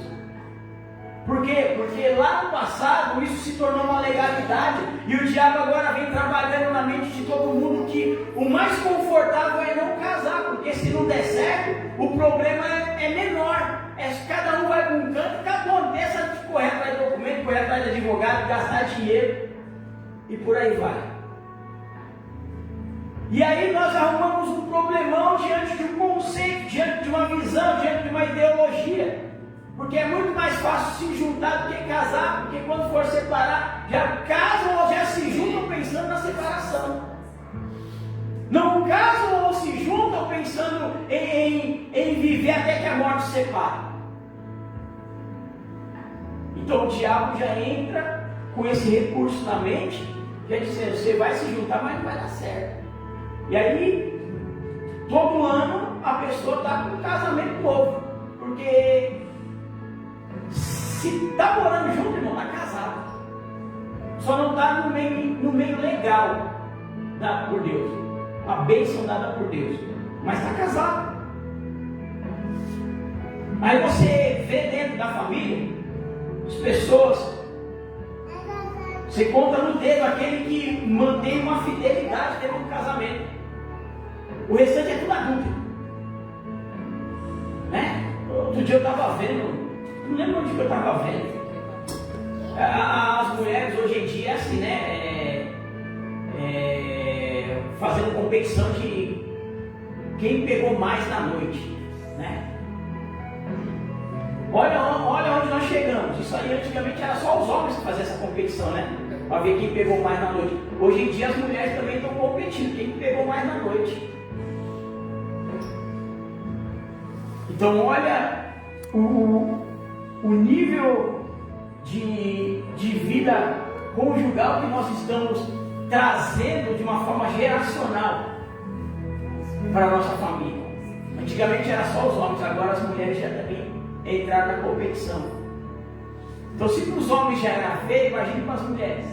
Por quê? Porque lá no passado isso se tornou uma legalidade e o diabo agora vem trabalhando na mente de todo mundo que o mais confortável é não casar, porque se não der certo, o problema é menor. Cada um vai para um canto, cada um deixa de correr atrás de documento, correr atrás de advogado, gastar dinheiro e por aí vai. E aí nós arrumamos um problemão diante de um conceito, diante de uma visão, diante de uma ideologia. Porque é muito mais fácil se juntar do que casar, porque quando for separar, já casam ou já se juntam pensando na separação. Não casam ou se juntam pensando em viver até que a morte separe. Então o diabo já entra com esse recurso na mente, já dizendo, você vai se juntar, mas não vai dar certo. E aí, todo ano a pessoa está com um casamento novo, porque se está morando junto, irmão, está casado. Só não está no meio legal dado por Deus. A bênção dada por Deus. Mas está casado. Aí você vê dentro da família as pessoas Você conta no dedo aquele que mantém uma fidelidade dentro do casamento. O restante é tudo adúltero. Né? Outro dia eu estava vendo, não lembro onde que eu estava vendo. As mulheres hoje em dia, assim, né? Fazendo competição de quem pegou mais na noite, né? Olha onde nós chegamos. Isso aí antigamente era só os homens que faziam essa competição, né? Para ver quem pegou mais na noite. Hoje em dia as mulheres também estão competindo, quem pegou mais na noite. Então olha o nível de vida conjugal que nós estamos trazendo de uma forma geracional para a nossa família. Antigamente era só os homens, agora as mulheres já também entraram na competição. Então se para os homens já era feio, imagine para as mulheres.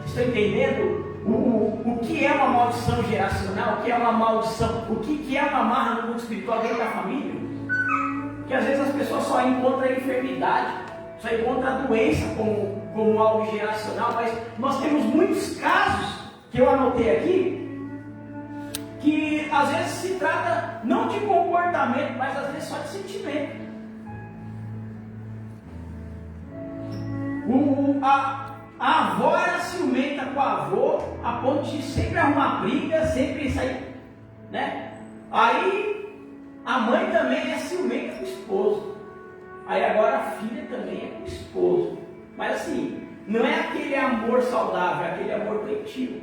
Vocês estão entendendo o que é uma maldição geracional? O que é uma maldição? O que é uma marra no mundo espiritual dentro da família? Que às vezes as pessoas só encontram a enfermidade, só encontram a doença como algo geracional, mas nós temos muitos casos que eu anotei aqui, que às vezes se trata não de comportamento, mas às vezes só de sentimento. A avó era ciumenta com o avô, a ponto de sempre arrumar briga, sempre sair, né? Aí a mãe também é ciumenta com o esposo. Aí agora a filha também é com o esposo. Mas assim, não é aquele amor saudável, é aquele amor doentio.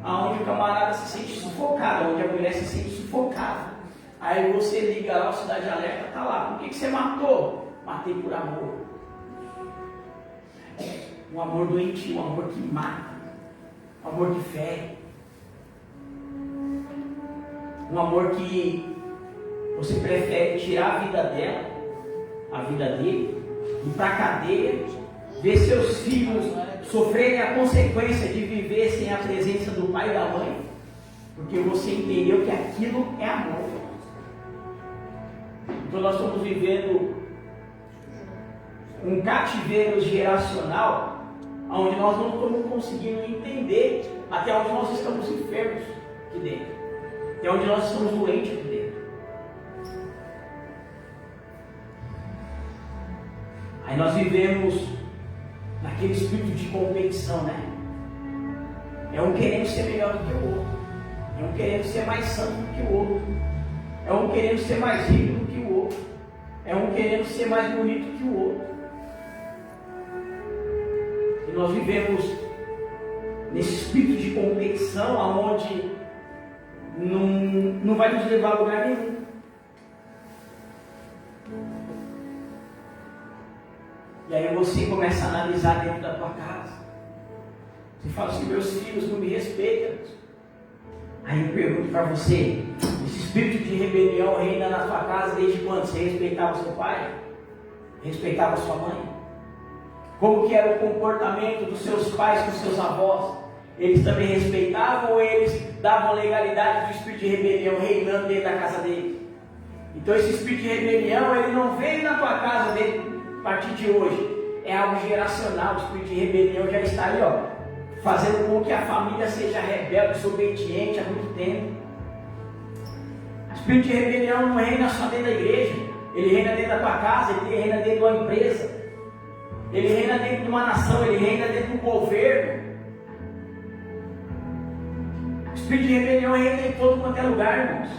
Onde o camarada se sente sufocado, onde a mulher se sente sufocada. Aí você liga lá, o Cidade Alerta está lá. Por que você matou? Matei por amor. Um amor doentio, um amor que mata, um amor que fere, um amor que você prefere tirar a vida dela, a vida dele, ir para a cadeia, ver seus filhos sofrerem a consequência de viver sem a presença do pai e da mãe, porque você entendeu que aquilo é amor. Então nós estamos vivendo um cativeiro geracional, onde nós não estamos conseguindo entender até onde nós estamos enfermos aqui dentro, até onde nós estamos doentes aqui dentro. Aí nós vivemos naquele espírito de competição, né? É um querendo ser melhor do que o outro, é um querendo ser mais santo do que o outro, é um querendo ser mais rico do que o outro, é um querendo ser mais bonito que o outro. Nós vivemos nesse espírito de competição, aonde não vai nos levar a lugar nenhum. E aí você começa a analisar dentro da tua casa. Você fala assim: meus filhos não me respeitam. Aí eu pergunto para você: esse espírito de rebelião reina na tua casa desde quando? Você respeitava seu pai? Respeitava sua mãe? Como que era o comportamento dos seus pais com seus avós? Eles também respeitavam ou eles davam legalidade do espírito de rebelião reinando dentro da casa deles? Então esse espírito de rebelião, ele não veio na tua casa a partir de hoje. É algo geracional. O espírito de rebelião já está aí, ó, fazendo com que a família seja rebelde, desobediente há muito tempo. O espírito de rebelião não reina só dentro da igreja. Ele reina dentro da tua casa, ele reina dentro de uma empresa. Ele reina dentro de uma nação, ele reina dentro do governo. O espírito de rebelião reina em todo quanto é lugar, irmãos.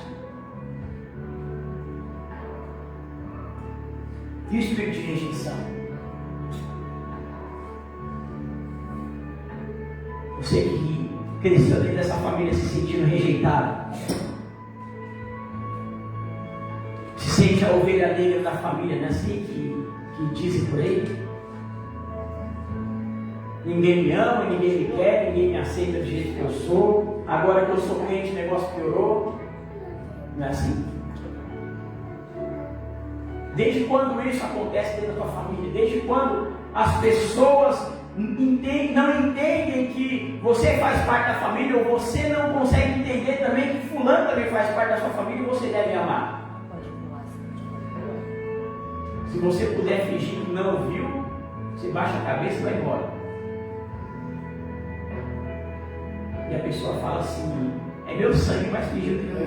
E o espírito de rejeição? Você que cresceu dentro dessa família se sentindo rejeitado, se sente a ovelha negra da família, não é assim que dizem por aí? Ninguém me ama, ninguém me quer, ninguém me aceita do jeito que eu sou. Agora que eu sou crente, o negócio piorou. Não é assim? Desde quando isso acontece dentro da tua família? Desde quando as pessoas não entendem que você faz parte da família, ou você não consegue entender também que fulano também faz parte da sua família e você deve amar? Se você puder fingir que não viu, Você baixa a cabeça e vai embora. E a pessoa fala assim: é meu sangue, mas fingiu que não é.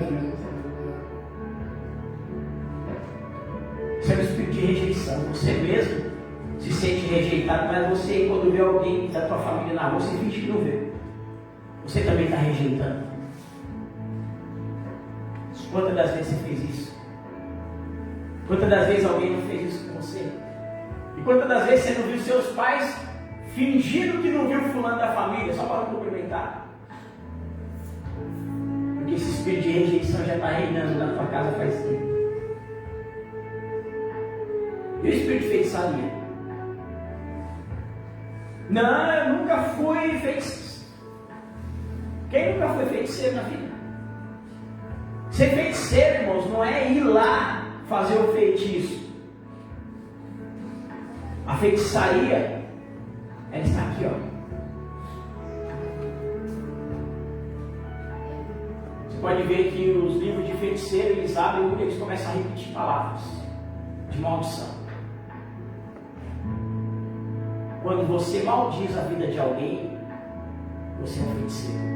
Isso é um espírito de rejeição. Você mesmo se sente rejeitado, mas você, quando vê alguém da tua família na rua, você finge que não vê. Você também está rejeitando. Quantas das vezes você fez isso? Quantas das vezes alguém não fez isso com você? E quantas das vezes você não viu seus pais fingindo que não viu fulano da família, só para cumprimentar? Porque esse espírito de rejeição já está reinando na tua casa faz tempo. E o espírito de feitiçaria? Não, eu nunca fui feiticeiro. Quem nunca foi feiticeiro na vida? Ser feiticeiro, irmãos, não é ir lá fazer o feitiço. A feitiçaria, ela está aqui, ó. Você pode ver que os livros de feiticeiro, eles abrem e eles começam a repetir palavras de maldição. Quando você maldiz a vida de alguém, você é um feiticeiro.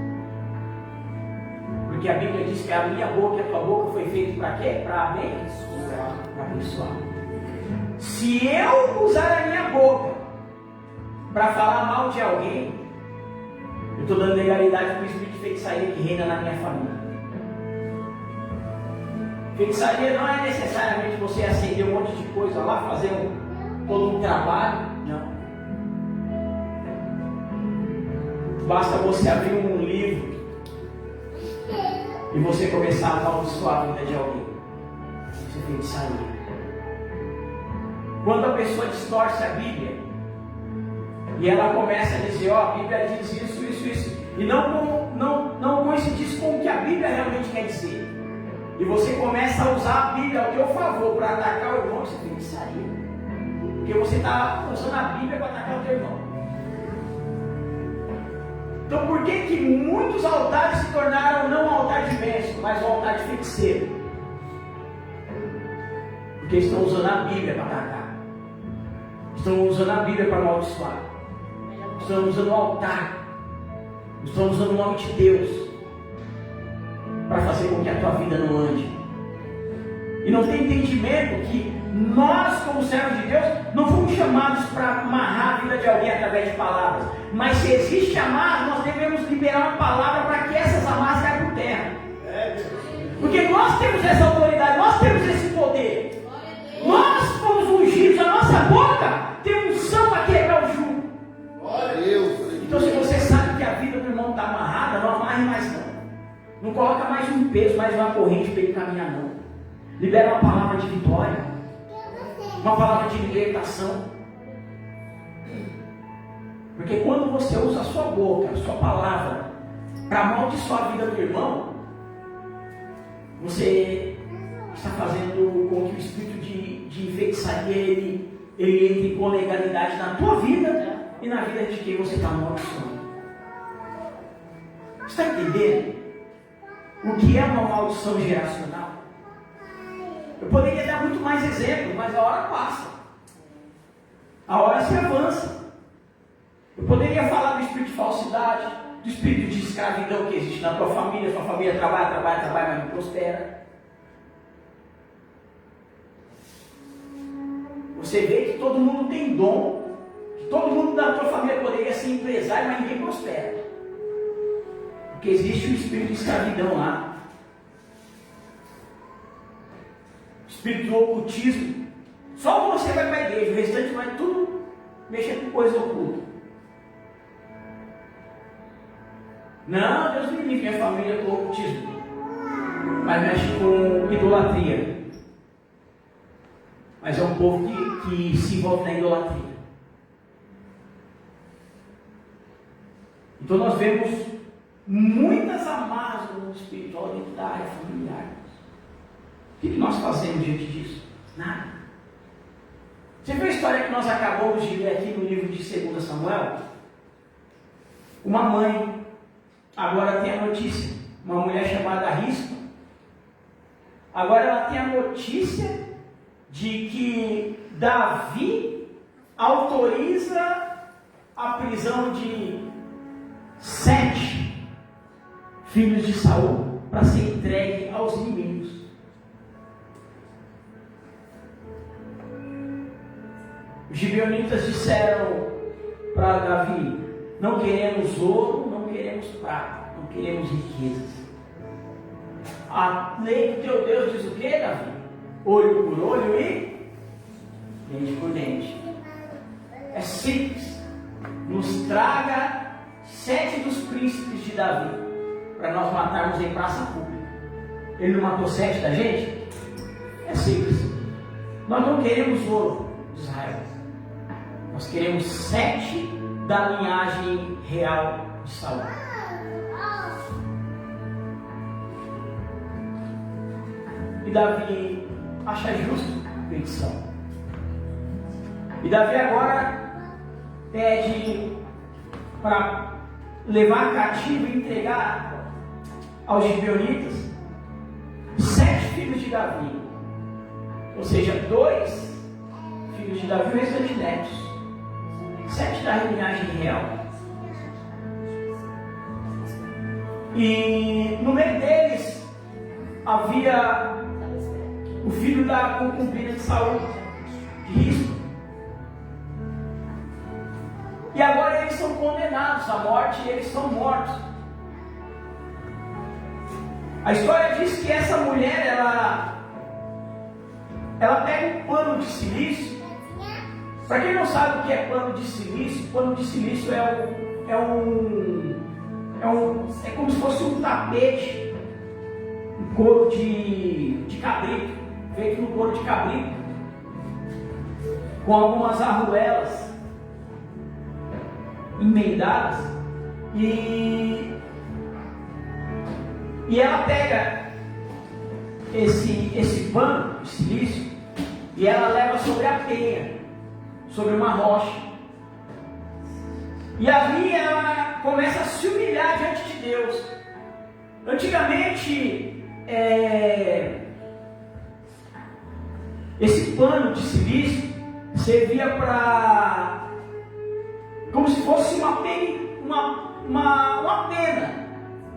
Porque a Bíblia diz que a minha boca e a tua boca foi feita para quê? Para abençoar. Para abençoar. Se eu usar a minha boca para falar mal de alguém, eu estou dando legalidade para o espírito de feitiçaria que reina na minha família. Feitiçaria não é necessariamente você acender um monte de coisa lá, fazer todo um trabalho. Não. Basta você abrir um livro e você começar a amaldiçoar a vida de alguém. Isso é feitiçaria. Quando a pessoa distorce a Bíblia e ela começa a dizer, ó, a Bíblia diz isso, isso, isso, e não coincide com o que a Bíblia realmente quer dizer, e você começa a usar a Bíblia ao teu favor para atacar o irmão, isso é feitiçaria. Porque você está usando a Bíblia para atacar o teu irmão. Então por que muitos altares se tornaram não um altar de bênção, mas um altar de feiticeiro? Porque estão usando a Bíblia para atacar. Estão usando a Bíblia para amaldiçoar. Estão usando o altar. Estão usando o nome de Deus para fazer com que a tua vida não ande. E não tem entendimento que nós, como servos de Deus, não fomos chamados para amarrar a vida de alguém através de palavras. Mas se existe amarra, nós devemos liberar uma palavra para que essas amarras caiam por terra. Porque nós temos essa autoridade, nós temos esse poder. Nós fomos ungidos, a nossa boca tem unção para quebrar o jugo. Então se você sabe que a vida do irmão está amarrada, não amarre mais não. Não coloca mais um peso, mais uma corrente para ele caminhar não. Libera uma palavra de vitória, uma palavra de libertação. Porque quando você usa a sua boca, a sua palavra, para amaldiçoar a vida do irmão, você está fazendo com que o espírito de feitiçaria ele entre com legalidade na tua vida e na vida de quem você está amaldiçoando. Você está entendendo o que é uma maldição geracional? Eu poderia dar muito mais exemplos, mas a hora passa. A hora se avança. Eu poderia falar do espírito de falsidade, do espírito de escravidão que existe na tua família. Sua família trabalha, mas não prospera. Você vê que todo mundo tem dom, que todo mundo da tua família poderia ser empresário, mas ninguém prospera. Porque existe o espírito de escravidão lá. O espírito do ocultismo. Só você vai para a igreja, o restante vai tudo mexer com coisa oculta. Não, Deus me livre minha família com ocultismo. Mas mexe com idolatria. Mas é um povo que se envolve na idolatria. Então nós vemos muitas amarras no mundo espiritual dentro da área familiar. O que nós fazemos diante disso? Nada. Você viu a história que nós acabamos de ler aqui no livro de 2 Samuel? Uma mãe agora tem a notícia, uma mulher chamada Rispa, agora ela tem a notícia de que Davi autoriza a prisão de 7 filhos de Saul para ser entregue aos inimigos. Os gibeonitas disseram para Davi: não queremos ouro, não queremos prata, não queremos riquezas. A lei do teu Deus diz o que, Davi? Olho por olho e dente por dente. É simples. Nos traga 7 dos príncipes de Davi para nós matarmos em praça pública. Ele não matou 7 da gente? É simples. Nós não queremos ouro de Israel. Nós queremos 7 da linhagem real de Saul. E Davi acha justo a petição. E Davi agora pede para levar cativo e entregar aos gibeonitas 7 filhos de Davi. Ou seja, 2 filhos de Davi e o restante netos. 7 da linhagem real. E no meio deles havia o filho da concubina de Saul, de Rispa. E agora eles são condenados à morte e eles são mortos. A história diz que essa mulher, ela pega um pano de silício. Para quem não sabe o que é pano de silício é como se fosse um tapete, um couro de cabrito, feito no couro de cabrito, com algumas arruelas emendadas, e ela pega esse pano de silício e ela leva sobre a penha, sobre uma rocha. E ali ela começa a se humilhar diante de Deus. Antigamente, esse pano de silício servia para, como se fosse uma pena,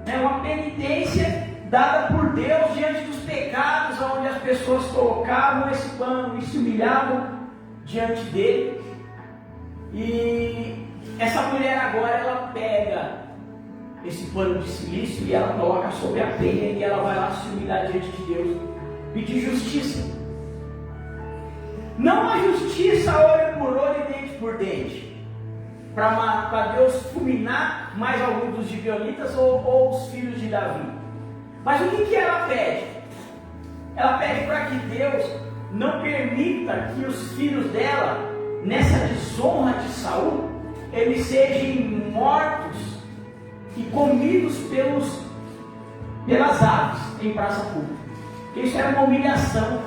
né? Uma penitência dada por Deus diante dos pecados, onde as pessoas colocavam esse pano e se humilhavam diante dele. E essa mulher agora, ela pega esse pano de silício e ela coloca sobre a penha e ela vai lá se humilhar diante de Deus, pedir justiça. Não a justiça olho por olho e dente por dente, para Deus fulminar mais alguns dos gibeonitas ou os filhos de Davi. Mas o que ela pede? Ela pede para que Deus não permita que os filhos dela, nessa desonra de Saul, eles sejam mortos e comidos pelas aves em praça pública. Porque isso era uma humilhação.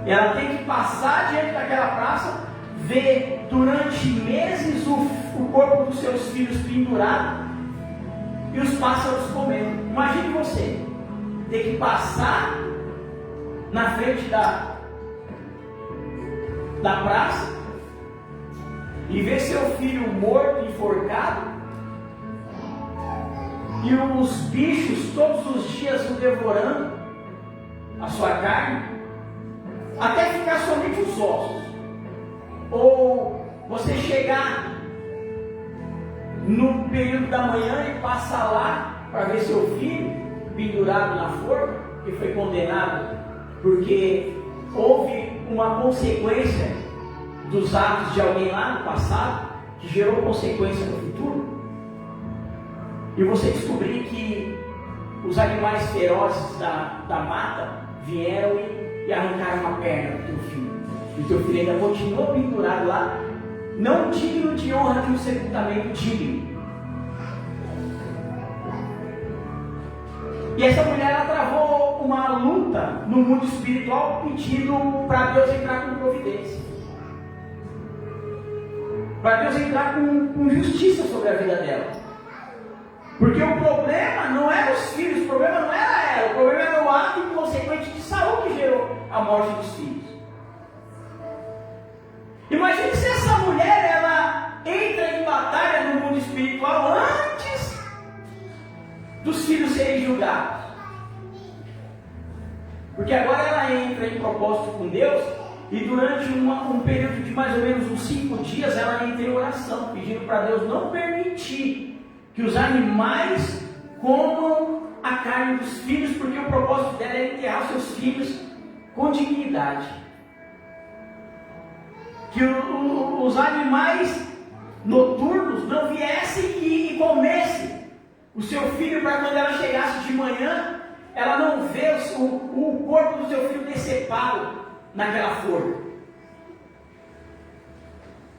Ela tem que passar diante daquela praça, ver durante meses o corpo dos seus filhos pendurado e os pássaros comendo. Imagine você ter que passar na frente da praça e ver seu filho morto, enforcado, e os bichos todos os dias o devorando, a sua carne, até ficar somente os ossos. Ou você chegar no período da manhã e passar lá para ver seu filho pendurado na forca, que foi condenado porque houve uma consequência dos atos de alguém lá no passado, que gerou consequência no futuro, e você descobrir que os animais ferozes da mata vieram e arrancaram uma perna do teu filho, e o teu filho ainda continua pendurado lá, não digno de honra de um sepultamento digno. E essa mulher, ela travou uma luta no mundo espiritual, pedindo para Deus entrar com providência, para Deus entrar com justiça sobre a vida dela. Porque o problema não era os filhos, o problema não era ela, o problema era o ato inconsequente de Saul que gerou a morte dos filhos. Imagine se essa mulher, ela entra em batalha no mundo espiritual antes dos filhos serem julgados. Porque agora ela entra em propósito com Deus, e durante um período de mais ou menos uns 5 dias, ela entra em oração, pedindo para Deus não permitir que os animais comam a carne dos filhos, porque o propósito dela é enterrar seus filhos com dignidade. Que os animais noturnos não viessem e comessem o seu filho, para quando ela chegasse de manhã, ela não vê o corpo do seu filho decepado naquela forma.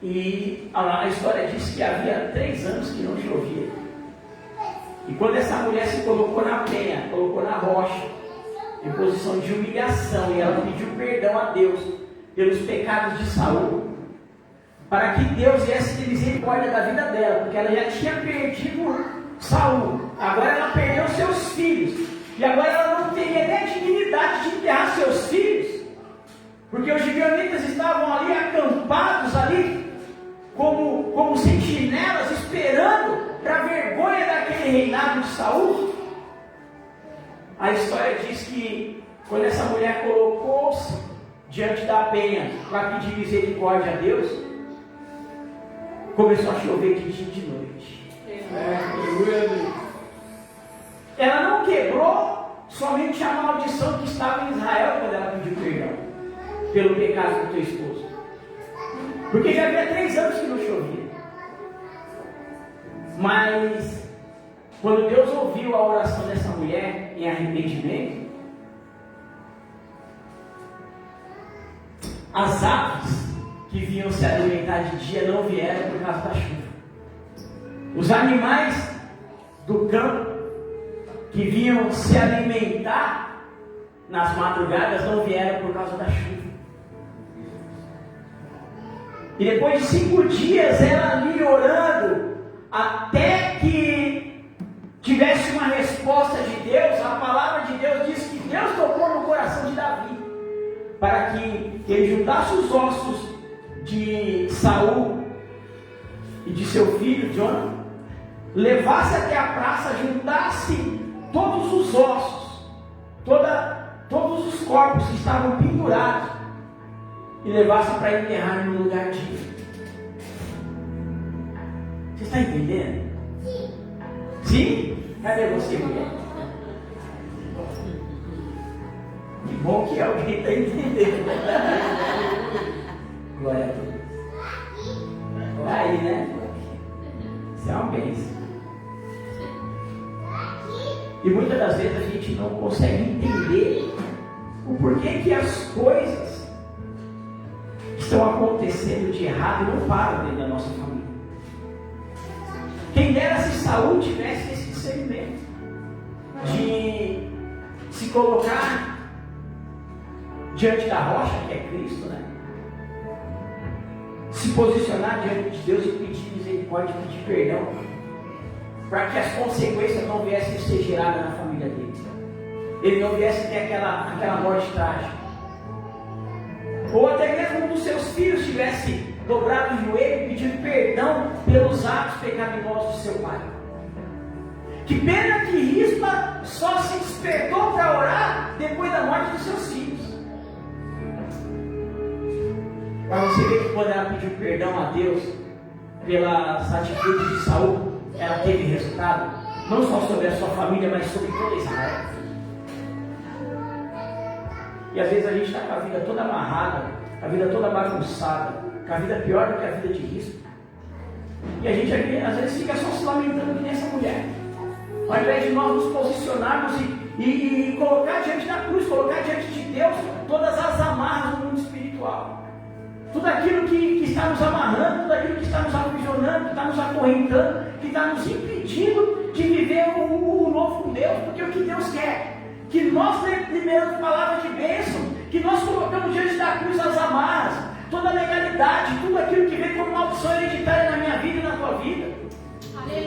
E a história diz que havia 3 anos que não chovia. E quando essa mulher se colocou na penha, colocou na rocha, em posição de humilhação, e ela pediu perdão a Deus pelos pecados de Saul, para que Deus viesse ter misericórdia da vida dela, porque ela já tinha perdido Saul, agora ela perdeu seus filhos, e agora ela não teria nem a dignidade de enterrar seus filhos, porque os gibeonitas estavam ali acampados ali, como sentinelas, esperando para a vergonha daquele reinado de Saul. A história diz que quando essa mulher colocou-se diante da penha para pedir misericórdia a Deus, começou a chover de dia e de noite. Ela não quebrou somente a maldição que estava em Israel quando ela pediu perdão pelo pecado do teu esposo, porque já havia 3 anos que não chovia. Mas quando Deus ouviu a oração dessa mulher em arrependimento, as aves que vinham se alimentar de dia não vieram por causa da chuva. Os animais do campo que vinham se alimentar nas madrugadas não vieram por causa da chuva. E depois de 5 dias ela ali orando, até que tivesse uma resposta de Deus, a palavra de Deus diz que Deus tocou no coração de Davi, para que ele juntasse os ossos de Saul e de seu filho Jonathan, levasse até a praça, juntasse todos os ossos, todos os corpos que estavam pendurados, e levasse para enterrar no lugar digno. Você está entendendo? Sim? Cadê você, mulher? Que bom que alguém está entendendo. Glória a Deus. Aí, né? Isso é uma bênção. E muitas das vezes a gente não consegue entender o porquê que as coisas estão acontecendo de errado e não param dentro da nossa família. Quem dera se Saul tivesse esse discernimento de se colocar diante da rocha, que é Cristo, né? Se posicionar diante de Deus e pedir misericórdia, pedir perdão, para que as consequências não viessem a ser geradas na família dele. Ele não viesse a ter aquela morte trágica. Ou até mesmo um dos seus filhos tivesse dobrado o joelho e pedido perdão pelos atos pecaminosos de seu pai. Que pena que Rispa só se despertou para orar depois da morte dos seus filhos. Para você ver que quando ela pediu perdão a Deus pelas atitudes de Saul, ela teve resultado, não só sobre a sua família, mas sobre toda Israel. E às vezes a gente está com a vida toda amarrada, a vida toda bagunçada, com a vida pior do que a vida de risco. E a gente às vezes fica só se lamentando que nem essa mulher. Ao invés de nós nos posicionarmos e colocar diante da cruz, colocar diante de Deus todas as amarras do mundo espiritual. Tudo aquilo que está nos amarrando, tudo aquilo que está nos aprisionando, que está nos acorrentando, que está nos impedindo de viver o novo com Deus, porque o que Deus quer? Que nós liberamos palavras de bênção, que nós colocamos diante da cruz as amarras, toda a legalidade, tudo aquilo que vem como maldição hereditária na minha vida e na tua vida.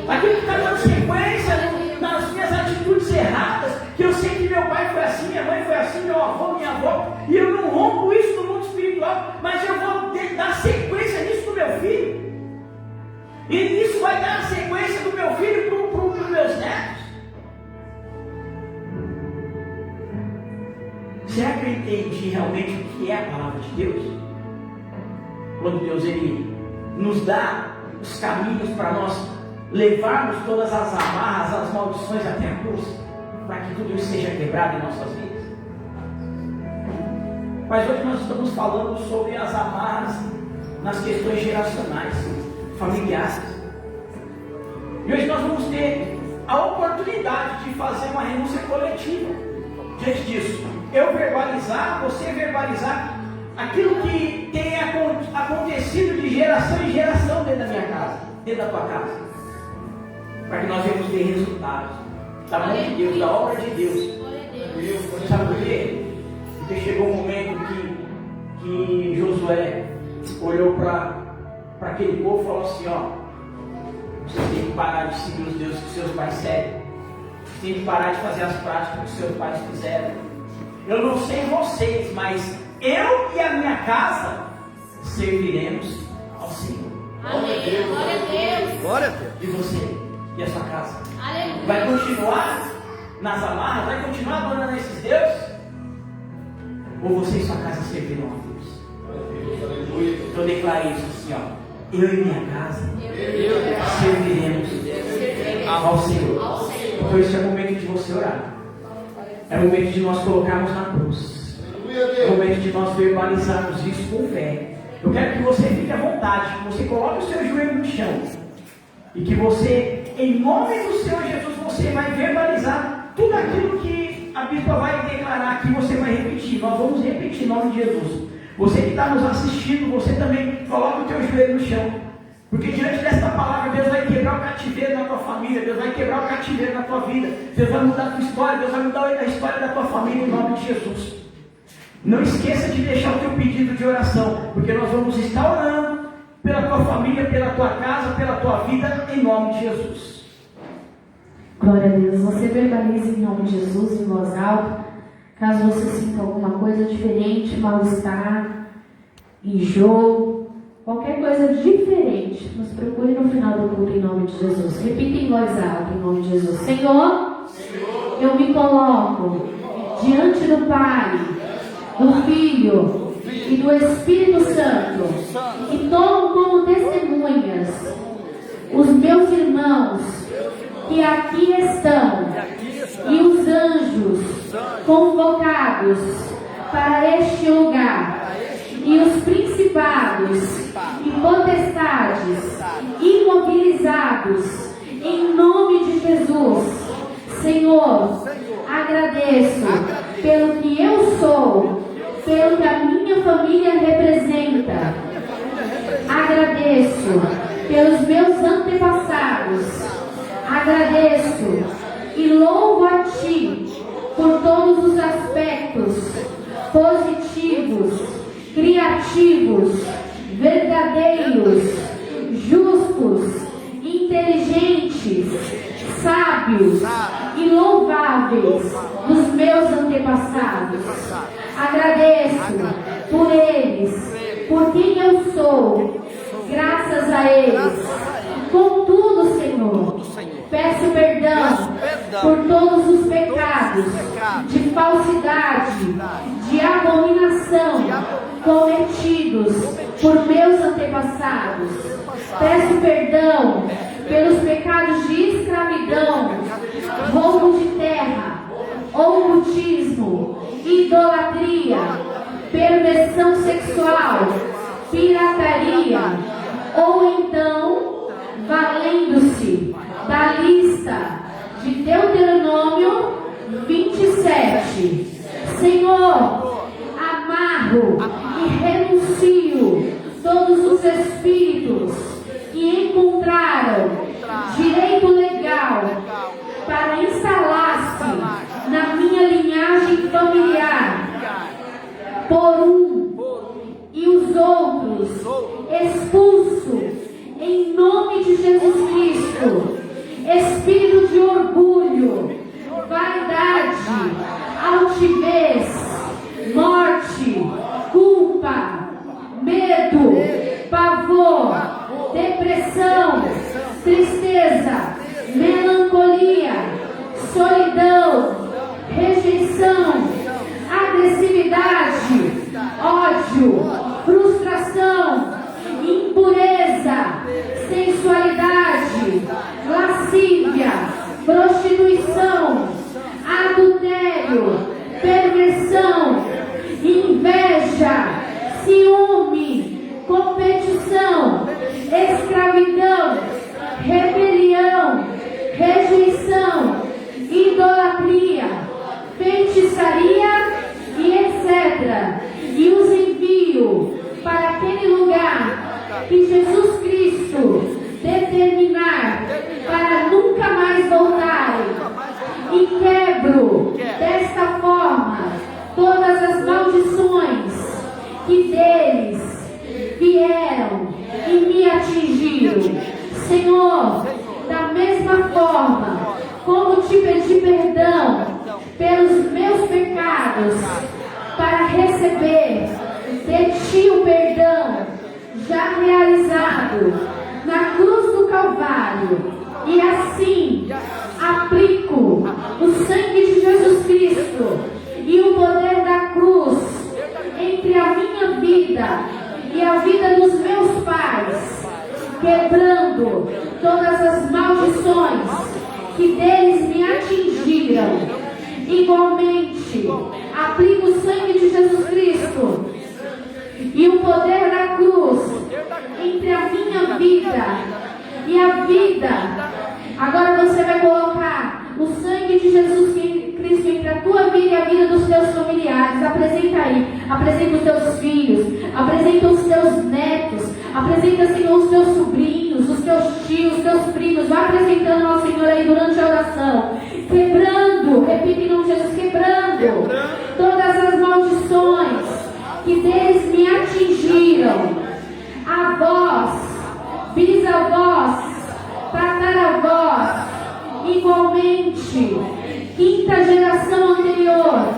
Aquilo que está dando sequência nas minhas atitudes erradas, que eu sei que meu pai foi assim, minha mãe foi assim, meu avô, minha avó, e eu não rompo isso no mundo espiritual, mas eu vou dar sequência vai dar a sequência do meu filho para os meus netos? Será que eu entendi realmente o que é a palavra de Deus? Quando Deus ele nos dá os caminhos para nós levarmos todas as amarras, as maldições até a cruz, para que tudo isso seja quebrado em nossas vidas. Mas hoje nós estamos falando sobre as amarras nas questões geracionais, familiares. E hoje nós vamos ter a oportunidade de fazer uma renúncia coletiva. Diante disso, eu verbalizar, você verbalizar aquilo que tem acontecido de geração em geração dentro da minha casa, dentro da tua casa, para que nós venhamos ter resultados da mão de Deus, da obra de Deus. Sabe por quê? Porque chegou um momento que Josué olhou para aquele povo e falou assim: ó, vocês têm que parar de seguir os deuses que seus pais seguem, vocês têm que parar de fazer as práticas que seus pais fizeram. Eu não sei vocês, mas eu e a minha casa serviremos ao Senhor. Amém. Glória a Deus. Glória a Deus. E você e a sua casa? Aleluia. Vai continuar nas amarras? Vai continuar adorando esses deuses? Ou você e sua casa servirão a Deus? Aleluia. Eu declarei isso assim, ó. Eu e minha casa serviremos ao Senhor. Então esse é o momento de você orar. É o momento de nós colocarmos na cruz. É o momento de nós verbalizarmos isso com fé. Eu quero que você fique à vontade, que você coloque o seu joelho no chão. E que você, em nome do Senhor Jesus, você vai verbalizar tudo aquilo que a Bispa vai declarar aqui, você vai repetir. Nós vamos repetir em nome de Jesus. Você que está nos assistindo, você também coloca o teu joelho no chão. Porque diante desta palavra, Deus vai quebrar o cativeiro na tua família, Deus vai quebrar o cativeiro na tua vida, Deus vai mudar a tua história, Deus vai mudar a história da tua família em nome de Jesus. Não esqueça de deixar o teu pedido de oração, porque nós vamos estar orando pela tua família, pela tua casa, pela tua vida, em nome de Jesus. Glória a Deus. Você verbaliza em nome de Jesus em voz alta. Caso você sinta alguma coisa diferente, mal-estar, enjoo, qualquer coisa diferente, nos procure no final do culto em nome de Jesus. Repita em voz alta em nome de Jesus. Senhor, eu me coloco diante do Pai, do Filho e do Espírito Santo, e tomo como testemunhas os meus irmãos que aqui estão e os anjos convocados para este lugar, e os principados e potestades imobilizados em nome de Jesus. Senhor, agradeço pelo que eu sou, pelo que a minha família representa. Agradeço pelos meus antepassados. Agradeço e louvo a Ti por todos os aspectos positivos, criativos, verdadeiros, justos, inteligentes, sábios e louváveis dos meus antepassados. Agradeço por eles, por quem eu sou, graças a eles. Contudo, Senhor, peço perdão por todos os pecados de falsidade, de abominação cometidos por meus antepassados. Peço perdão pelos pecados de escravidão, roubo de terra, ocultismo, idolatria, perversão sexual, pirataria, ou então valendo-se da lista de Deuteronômio 27. Senhor, amarro e renuncio todos os espíritos que encontraram direito legal para instalar-se na minha linhagem familiar, por e os outros expulso em nome de Jesus Cristo. Espírito de orgulho, vaidade, altivez, morte, culpa, medo, pavor, depressão, tristeza, ódio, frustração, impureza, sensualidade, lascívia, prostituição, adultério, perversão, inveja, ciúme, competição, escravidão, rebelião, rejeição, idolatria, feitiçaria e etc. E os envio para aquele lugar que Jesus Cristo determinar para nunca mais voltarem. E quebro desta forma todas as maldições que deles vieram e me atingiram. Senhor, da mesma forma como te pedi perdão pelos meus pecados, para receber de ti o perdão já realizado na cruz do Calvário, e assim aplico o sangue de Jesus Cristo e o poder da cruz entre a minha vida e a vida dos meus pais, quebrando todas as maldições que deles me atingiram. Igualmente, aplico o sangue de Jesus Cristo e o poder da cruz entre a minha vida e a vida. Agora você vai colocar o sangue de Jesus Cristo entre a tua vida e a vida dos teus familiares. Apresenta aí, apresenta os teus filhos, apresenta os teus netos, apresenta, Senhor, os teus sobrinhos, os teus tios, os teus primos. Vai apresentando ao Senhor aí durante a oração, quebrando, repita em nome de Jesus, quebrando todas as maldições que deles me atingiram. Avós, bisavós, tataravós, igualmente, quinta geração anterior,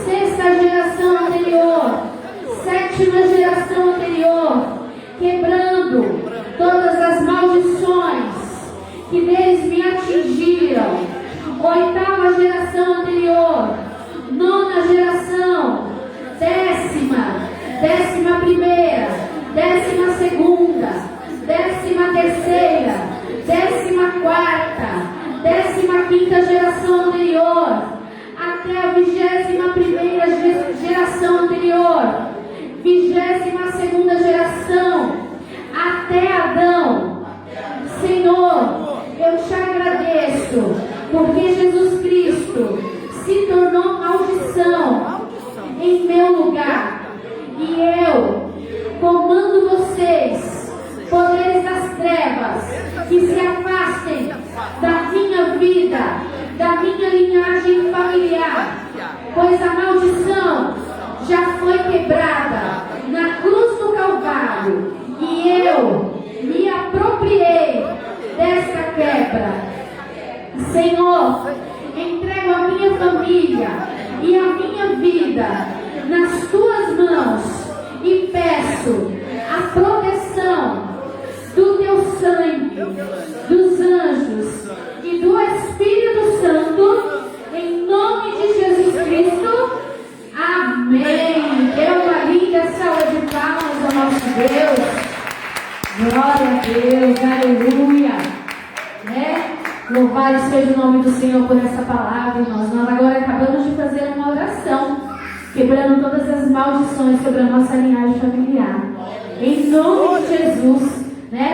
sexta geração anterior, sétima geração anterior, quebrando todas as maldições que deles me atingiram. Oitava geração anterior, nona geração, décima primeira, 12ª, 13ª, 14ª, 15ª geração anterior, até a 21ª geração anterior, 22ª geração, até Adão. Senhor, eu te agradeço, porque Jesus Cristo se tornou maldição em meu lugar, e eu comando vocês, poderes das trevas, que se afastem da minha vida, da minha linhagem familiar, pois a maldição já foi quebrada na cruz do Calvário, e eu me apropriei dessa quebra. Senhor, entrego a minha família e a minha vida nas tuas mãos e peço a proteção do teu sangue, dos anjos e do Espírito Santo, em nome de Jesus Cristo. Amém. Dê uma linda salva de palmas ao nosso Deus. Glória a Deus, aleluia. Louvado seja o nome do Senhor por essa palavra, irmãos. Nós agora acabamos de fazer uma oração, quebrando todas as maldições sobre a nossa linhagem familiar. Em nome de Jesus,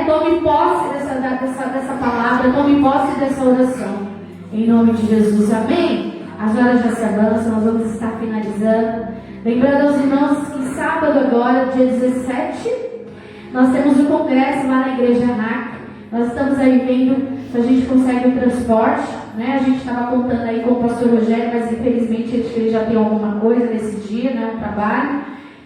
tome posse dessa palavra, tome posse dessa oração. Em nome de Jesus, amém? As horas já se avançam, nós vamos estar finalizando. Lembrando aos irmãos que sábado agora, dia 17, nós temos o congresso lá na Igreja RAC. Nós estamos aí vendo se a gente consegue o transporte, A gente estava contando aí com o pastor Rogério, mas infelizmente ele já tem alguma coisa nesse dia, um trabalho,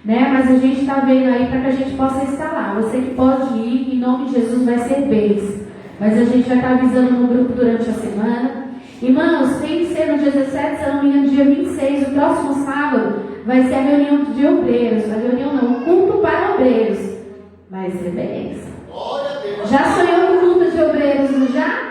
Mas a gente está vendo aí para que a gente possa estar lá. Você que pode ir, em nome de Jesus, vai ser bênção. Mas a gente vai estar avisando no grupo durante a semana. Irmãos, tem que ser no dia 17, se não me engano, dia 26, o próximo sábado, vai ser a reunião de obreiros. A reunião não, o culto para obreiros. Vai ser bênção. Já sonhou com culto de obreiros, não já?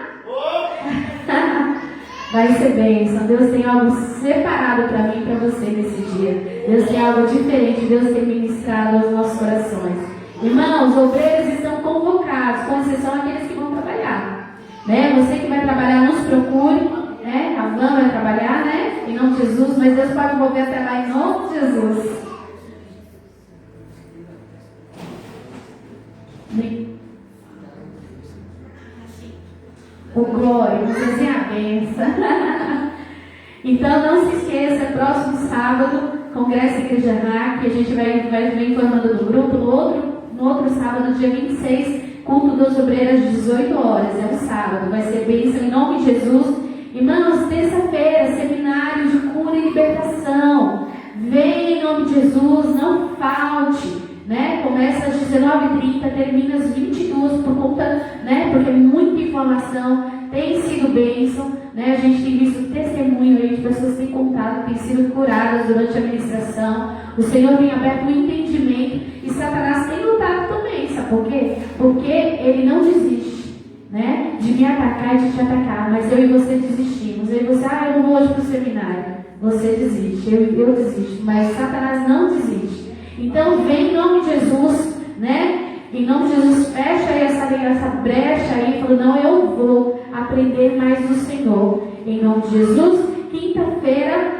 Vai ser bênção. Deus tem algo separado para mim e para você nesse dia. Deus tem algo diferente. Deus tem ministrado. ministrado aos nossos corações. Irmãos, obreiros estão convocados, com exceção daqueles que vão trabalhar. Né? Você que vai trabalhar, nos procure. Né? A Van vai trabalhar, né? Em nome de Jesus, mas Deus pode envolver até lá em nome de Jesus. O glória, vocês têm a benção. Então não se esqueça, próximo sábado, Congresso Igreja RAC, a gente vai informando do grupo. No outro sábado, dia 26, culto das obreiras, 18 horas, é um sábado, vai ser bênção em nome de Jesus. Irmãos, terça-feira, seminário de cura e libertação. Vem em nome de Jesus, não falte. Né? Começa às 19h30, termina às 22h por conta, né? Porque é muita informação, tem sido bênção, né? A gente tem visto testemunho aí de pessoas que têm contado, que têm sido curadas durante a ministração. O Senhor tem aberto o entendimento e Satanás tem lutado também, sabe por quê? Porque ele não desiste, né? De me atacar e de te atacar, mas eu e você desistimos. Eu e você, eu não vou hoje para o seminário. Você desiste, eu desisto, mas Satanás não desiste. Então vem em nome de Jesus, né? Em nome de Jesus, fecha aí essa brecha aí, falando, não, eu vou aprender mais do Senhor. Em nome de Jesus, quinta-feira,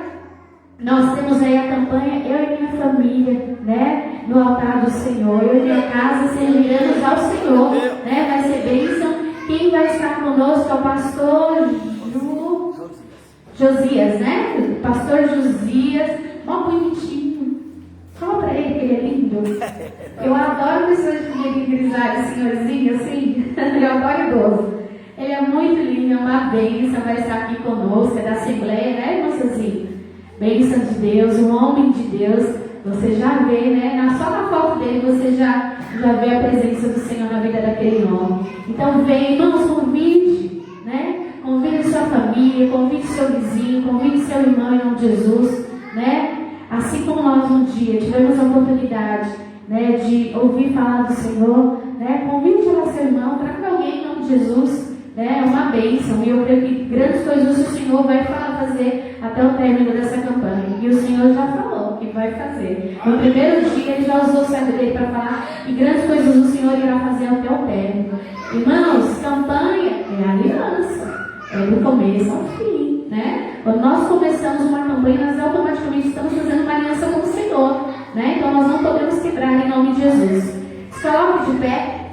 nós temos aí a campanha Eu e Minha Família, né? No altar do Senhor, eu e minha casa serviremos ao Senhor, né? Vai ser bênção. Quem vai estar conosco é o pastor Josias, né? Pastor Josias, ó, bonitinho. Fala pra ele que ele é lindo. Eu adoro pessoas de grisalhas, senhorzinho, assim. Eu adoro idoso. Ele é muito lindo, é uma bênção, vai estar aqui conosco, é da Assembleia, né, moçazinho? Bênção de Deus, um homem de Deus. Você já vê, né? Só na foto dele você já vê a presença do Senhor na vida daquele homem. Então vem, irmãos, convide, né? Convide sua família, convide seu vizinho, convide seu irmão em nome de Jesus, né? Assim como nós um dia tivemos a oportunidade, né, de ouvir falar do Senhor, né, convide lá seu irmão, traga alguém em nome de Jesus, né, é uma bênção. E eu creio que grandes coisas o Senhor vai fazer até o término dessa campanha. E o Senhor já falou que vai fazer. No primeiro dia ele já usou o servo dele para falar que grandes coisas o Senhor irá fazer até o término. Irmãos, campanha é aliança, é do começo ao fim. Né? Quando nós começamos uma campanha, nós automaticamente estamos fazendo uma aliança com o Senhor, né? Então nós não podemos quebrar em nome de Jesus. Se coloque de pé.